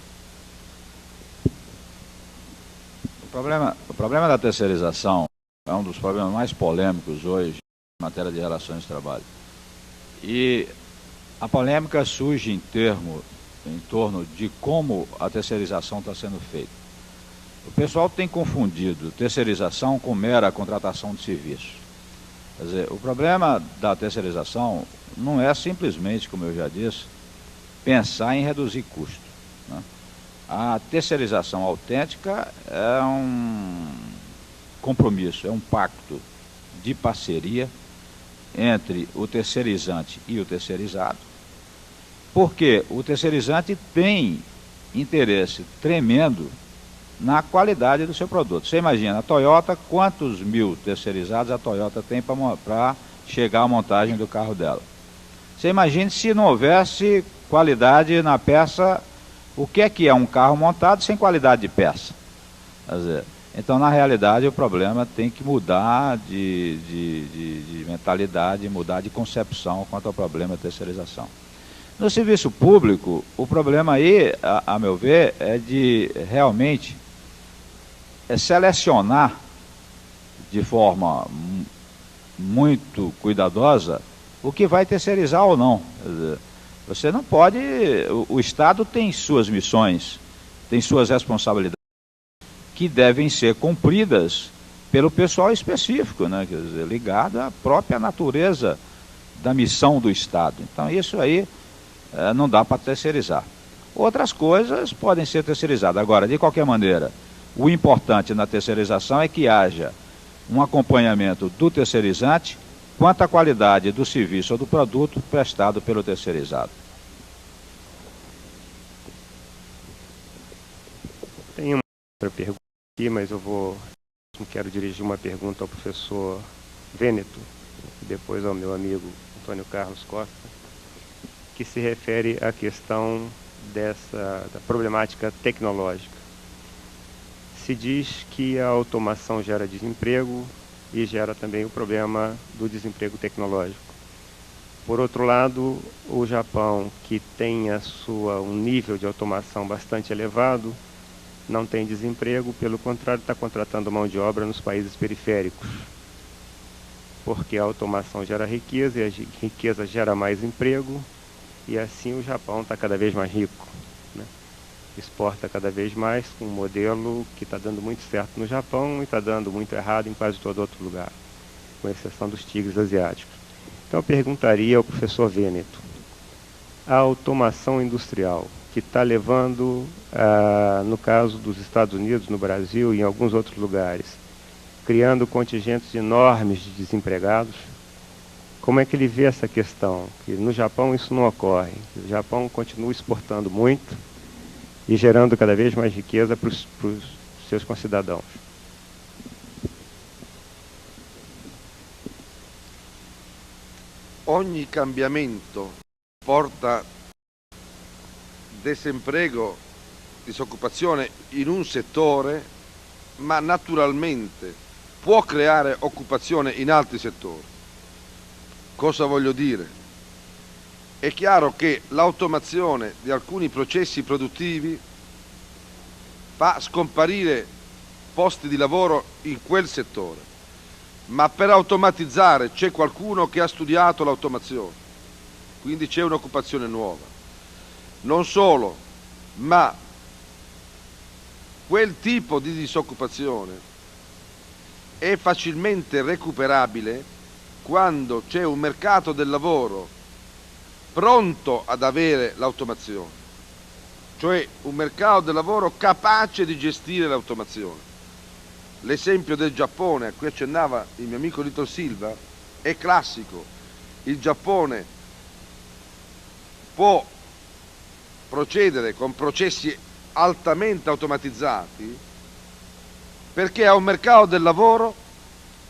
O problema da terceirização é um dos problemas mais polêmicos hoje em matéria de relações de trabalho. E a polêmica surge em torno de como a terceirização está sendo feita. O pessoal tem confundido terceirização com mera contratação de serviço. Quer dizer, o problema da terceirização não é simplesmente, como eu já disse, pensar em reduzir custo, né? A terceirização autêntica é um compromisso, é um pacto de parceria entre o terceirizante e o terceirizado, porque o terceirizante tem interesse tremendo na qualidade do seu produto. Você imagina, a Toyota, quantos mil terceirizados a Toyota tem para chegar à montagem do carro dela? Você imagine se não houvesse qualidade na peça, o que é um carro montado sem qualidade de peça? Quer dizer, então, na realidade, o problema tem que mudar de mentalidade, mudar de concepção quanto ao problema da terceirização. No serviço público, o problema aí, a meu ver, é de realmente selecionar de forma muito cuidadosa o que vai terceirizar ou não. Quer dizer, você não pode... O Estado tem suas missões, tem suas responsabilidades que devem ser cumpridas pelo pessoal específico, né? Quer dizer, ligado à própria natureza da missão do Estado. Então, isso aí não dá para terceirizar. Outras coisas podem ser terceirizadas. Agora, de qualquer maneira, o importante na terceirização é que haja um acompanhamento do terceirizante quanto à qualidade do serviço ou do produto prestado pelo terceirizado. Tem uma outra pergunta aqui, mas eu quero dirigir uma pergunta ao professor Vêneto e depois ao meu amigo Antônio Carlos Costa, que se refere à questão da problemática tecnológica. Se diz que a automação gera desemprego e gera também o problema do desemprego tecnológico. Por outro lado, o Japão, que tem um nível de automação bastante elevado, não tem desemprego, pelo contrário, está contratando mão de obra nos países periféricos. Porque a automação gera riqueza e a riqueza gera mais emprego, e assim o Japão está cada vez mais rico, né? Exporta cada vez mais com um modelo que está dando muito certo no Japão e está dando muito errado em quase todo outro lugar, com exceção dos tigres asiáticos. Então eu perguntaria ao professor Vêneto, a automação industrial, que está levando, no caso dos Estados Unidos, no Brasil e em alguns outros lugares, criando contingentes enormes de desempregados. Como é que ele vê essa questão? Que no Japão isso não ocorre. O Japão continua exportando muito e gerando cada vez mais riqueza para os seus concidadãos. Ogni cambiamento porta desemprego, disoccupazione in un settore, ma naturalmente può creare occupazione in altri settori. Cosa voglio dire? È chiaro che l'automazione di alcuni processi produttivi fa scomparire posti di lavoro in quel settore, ma per automatizzare c'è qualcuno che ha studiato l'automazione, quindi c'è un'occupazione nuova. Non solo, ma quel tipo di disoccupazione è facilmente recuperabile quando c'è un mercato del lavoro pronto ad avere l'automazione, cioè un mercato del lavoro capace di gestire l'automazione. L'esempio del Giappone, a cui accennava il mio amico Lito Silva, è classico. Il Giappone può procedere con processi altamente automatizzati perché ha un mercato del lavoro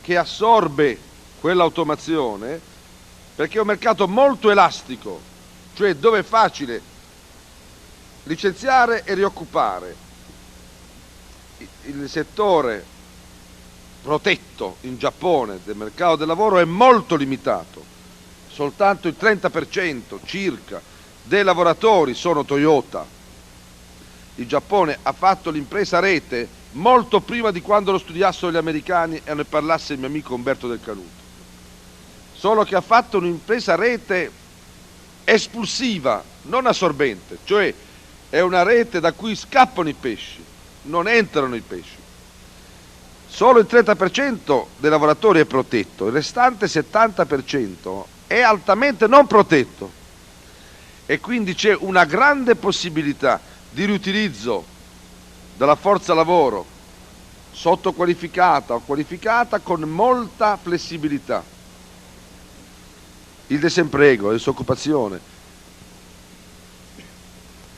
che assorbe quell'automazione, perché è un mercato molto elastico, cioè dove è facile licenziare e rioccupare. Il settore protetto in Giappone del mercato del lavoro è molto limitato, soltanto il 30% circa dei lavoratori sono Toyota. Il Giappone ha fatto l'impresa rete molto prima di quando lo studiassero gli americani e ne parlasse il mio amico Umberto Del Canuto. Solo che ha fatto un'impresa rete espulsiva, non assorbente, cioè è una rete da cui scappano i pesci, non entrano i pesci. Solo il 30% dei lavoratori è protetto, il restante 70% è altamente non protetto e quindi c'è una grande possibilità di riutilizzo della forza lavoro sottoqualificata o qualificata con molta flessibilità. Il disemprego, la disoccupazione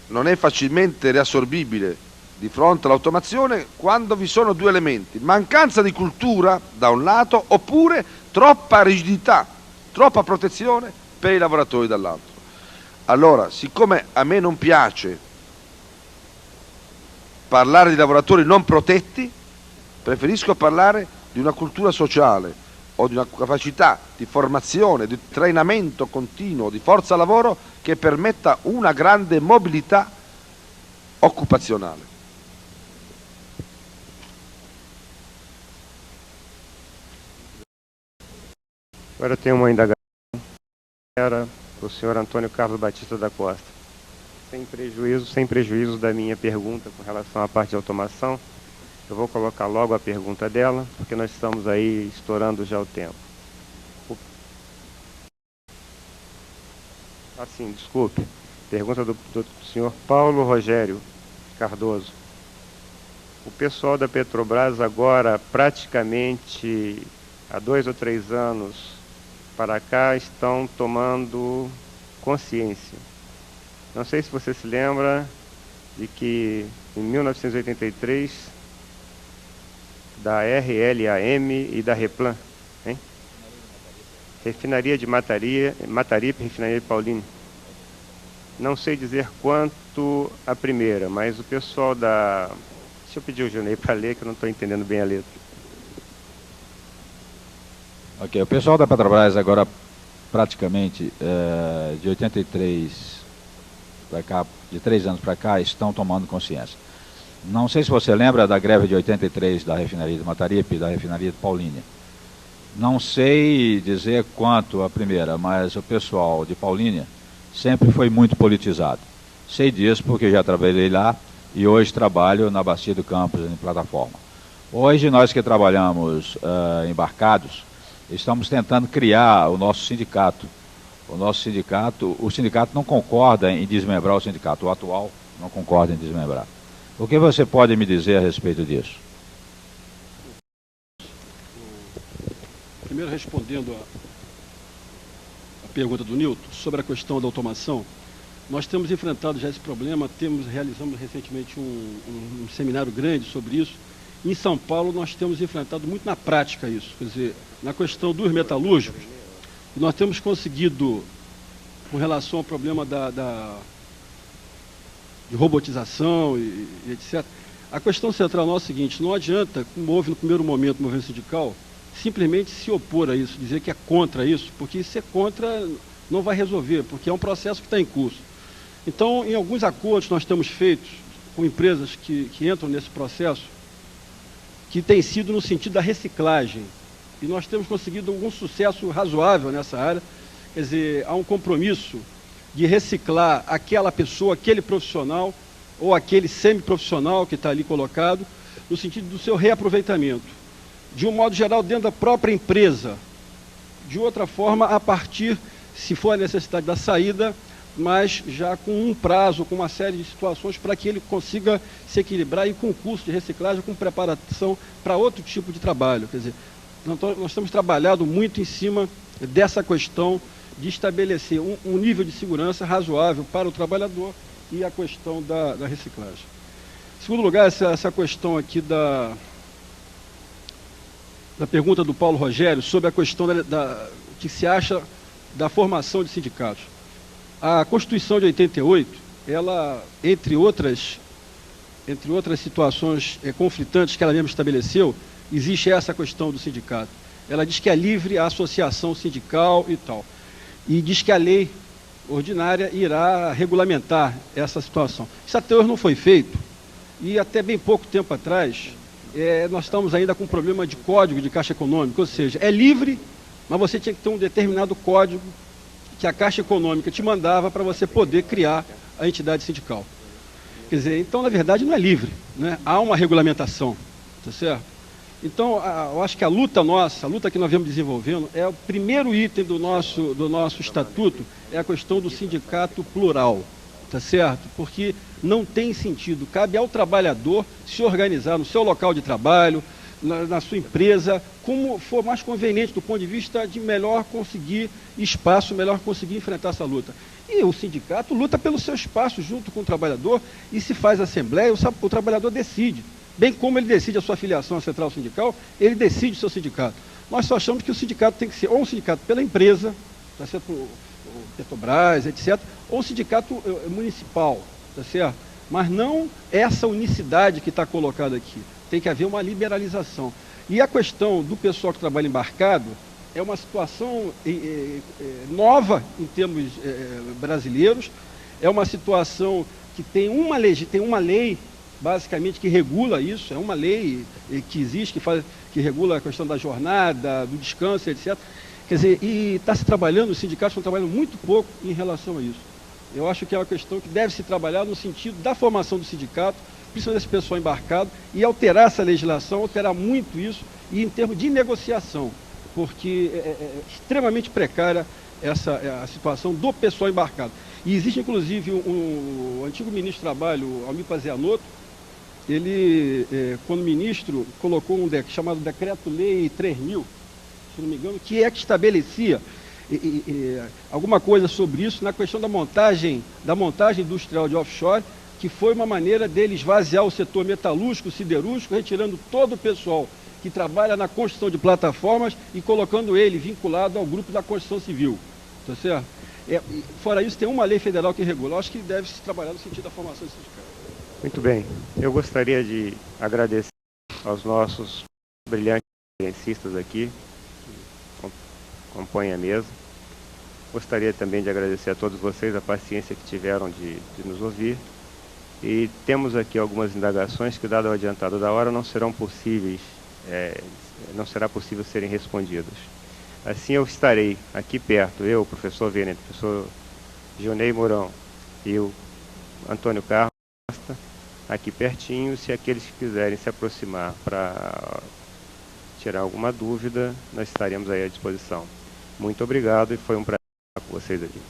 non è facilmente riassorbibile di fronte all'automazione quando vi sono due elementi: mancanza di cultura da un lato oppure troppa rigidità, troppa protezione per i lavoratori dall'altro. Allora, siccome a me non piace parlare di lavoratori non protetti, preferisco parlare di una cultura sociale o di una capacità di formazione, di trascinamento continuo di forza lavoro che permetta una grande mobilità occupazionale. Agora eu tenho uma indagação para o senhor Antônio Carlos Batista da Costa. Sem prejuízo da minha pergunta com relação à parte de automação, eu vou colocar logo a pergunta dela, porque nós estamos aí estourando já o tempo. Desculpe. Pergunta do senhor Paulo Rogério Cardoso. O pessoal da Petrobras agora, praticamente há 2 ou 3 anos para cá, estão tomando consciência. Não sei se você se lembra de que em 1983, da RLAM e da Replan, hein? Refinaria de Mataripe, Refinaria de Paulínia. Não sei dizer quanto a primeira, mas o pessoal da... Deixa eu pedir o Junei para ler, que eu não estou entendendo bem a letra. Ok, o pessoal da Petrobras agora praticamente de 83 para cá, de 3 anos para cá, estão tomando consciência. Não sei se você lembra da greve de 83 da refinaria de Mataripe e da refinaria de Paulínia. Não sei dizer quanto a primeira, mas o pessoal de Paulínia sempre foi muito politizado. Sei disso porque já trabalhei lá e hoje trabalho na Bacia do Campos, em plataforma. Hoje nós que trabalhamos embarcados, estamos tentando criar o nosso sindicato o sindicato não concorda em desmembrar o sindicato, o atual não concorda em desmembrar. O que você pode me dizer a respeito disso? Primeiro, respondendo a pergunta do Nilton sobre a questão da automação, nós temos enfrentado já esse problema, realizamos recentemente um seminário grande sobre isso. Em São Paulo, nós temos enfrentado muito na prática isso, quer dizer, na questão dos metalúrgicos, nós temos conseguido, com relação ao problema de robotização e etc., a questão central nossa é a seguinte: não adianta, como houve no primeiro momento o movimento sindical, simplesmente se opor a isso, dizer que é contra isso, porque ser contra não vai resolver, porque é um processo que está em curso. Então, em alguns acordos nós temos feitos com empresas que entram nesse processo, que tem sido no sentido da reciclagem, e nós temos conseguido algum sucesso razoável nessa área. Quer dizer, há um compromisso de reciclar aquela pessoa, aquele profissional, ou aquele semiprofissional que está ali colocado, no sentido do seu reaproveitamento. De um modo geral, dentro da própria empresa. De outra forma, a partir, se for a necessidade da saída, mas já com um prazo, com uma série de situações para que ele consiga se equilibrar em concurso de reciclagem, com preparação para outro tipo de trabalho. Quer dizer, nós temos trabalhado muito em cima dessa questão de estabelecer um nível de segurança razoável para o trabalhador e a questão da reciclagem. Em segundo lugar, essa questão aqui da pergunta do Paulo Rogério sobre a questão que se acha da formação de sindicatos. A Constituição de 88, ela, entre outras situações conflitantes que ela mesma estabeleceu, existe essa questão do sindicato. Ela diz que é livre a associação sindical e tal. E diz que a lei ordinária irá regulamentar essa situação. Isso até hoje não foi feito, e até bem pouco tempo atrás, nós estamos ainda com um problema de código de Caixa Econômica, ou seja, é livre, mas você tinha que ter um determinado código que a Caixa Econômica te mandava para você poder criar a entidade sindical. Quer dizer, então, na verdade, não é livre, né? Há uma regulamentação, tá certo? Então, eu acho que a luta nossa, a luta que nós vemos desenvolvendo, o primeiro item do nosso estatuto é a questão do sindicato plural, tá certo? Porque não tem sentido, cabe ao trabalhador se organizar no seu local de trabalho, na sua empresa, como for mais conveniente do ponto de vista de melhor conseguir espaço, melhor conseguir enfrentar essa luta. E o sindicato luta pelo seu espaço junto com o trabalhador, e se faz assembleia, o trabalhador decide. Bem como ele decide a sua filiação à central sindical, ele decide o seu sindicato. Nós só achamos que o sindicato tem que ser ou um sindicato pela empresa, tá certo? O Petrobras, etc., ou um sindicato municipal, tá certo? Mas não essa unicidade que está colocada aqui. Tem que haver uma liberalização. E a questão do pessoal que trabalha embarcado é uma situação nova em termos brasileiros, é uma situação que tem uma lei basicamente que regula isso, é uma lei que existe, que regula a questão da jornada, do descanso, etc. Quer dizer, e está se trabalhando, os sindicatos estão trabalhando muito pouco em relação a isso. Eu acho que é uma questão que deve se trabalhar no sentido da formação do sindicato, principalmente desse pessoal embarcado, e alterar essa legislação, alterar muito isso, e em termos de negociação, porque é extremamente precária a situação do pessoal embarcado. E existe, inclusive, o antigo ministro do Trabalho, Almir Pazianotto, ele, quando ministro, colocou um chamado Decreto-Lei 3.000, se não me engano, que estabelecia alguma coisa sobre isso na questão da montagem industrial de offshore, que foi uma maneira dele esvaziar o setor metalúrgico, siderúrgico, retirando todo o pessoal que trabalha na construção de plataformas e colocando ele vinculado ao grupo da construção civil. Tá certo? Fora isso, tem uma lei federal que regula. Eu acho que deve se trabalhar no sentido da formação sindical. Muito bem. Eu gostaria de agradecer aos nossos brilhantes conferencistas aqui, que compõem a mesa. Gostaria também de agradecer a todos vocês a paciência que tiveram de nos ouvir. E temos aqui algumas indagações que, dado o adiantado da hora, não será possível serem respondidas. Assim, eu estarei aqui perto, eu, o professor Veneto, o professor Gionei Mourão e o Antônio Carlos, aqui pertinho. Se aqueles que quiserem se aproximar para tirar alguma dúvida, nós estaremos aí à disposição. Muito obrigado e foi um prazer. com vocês aqui.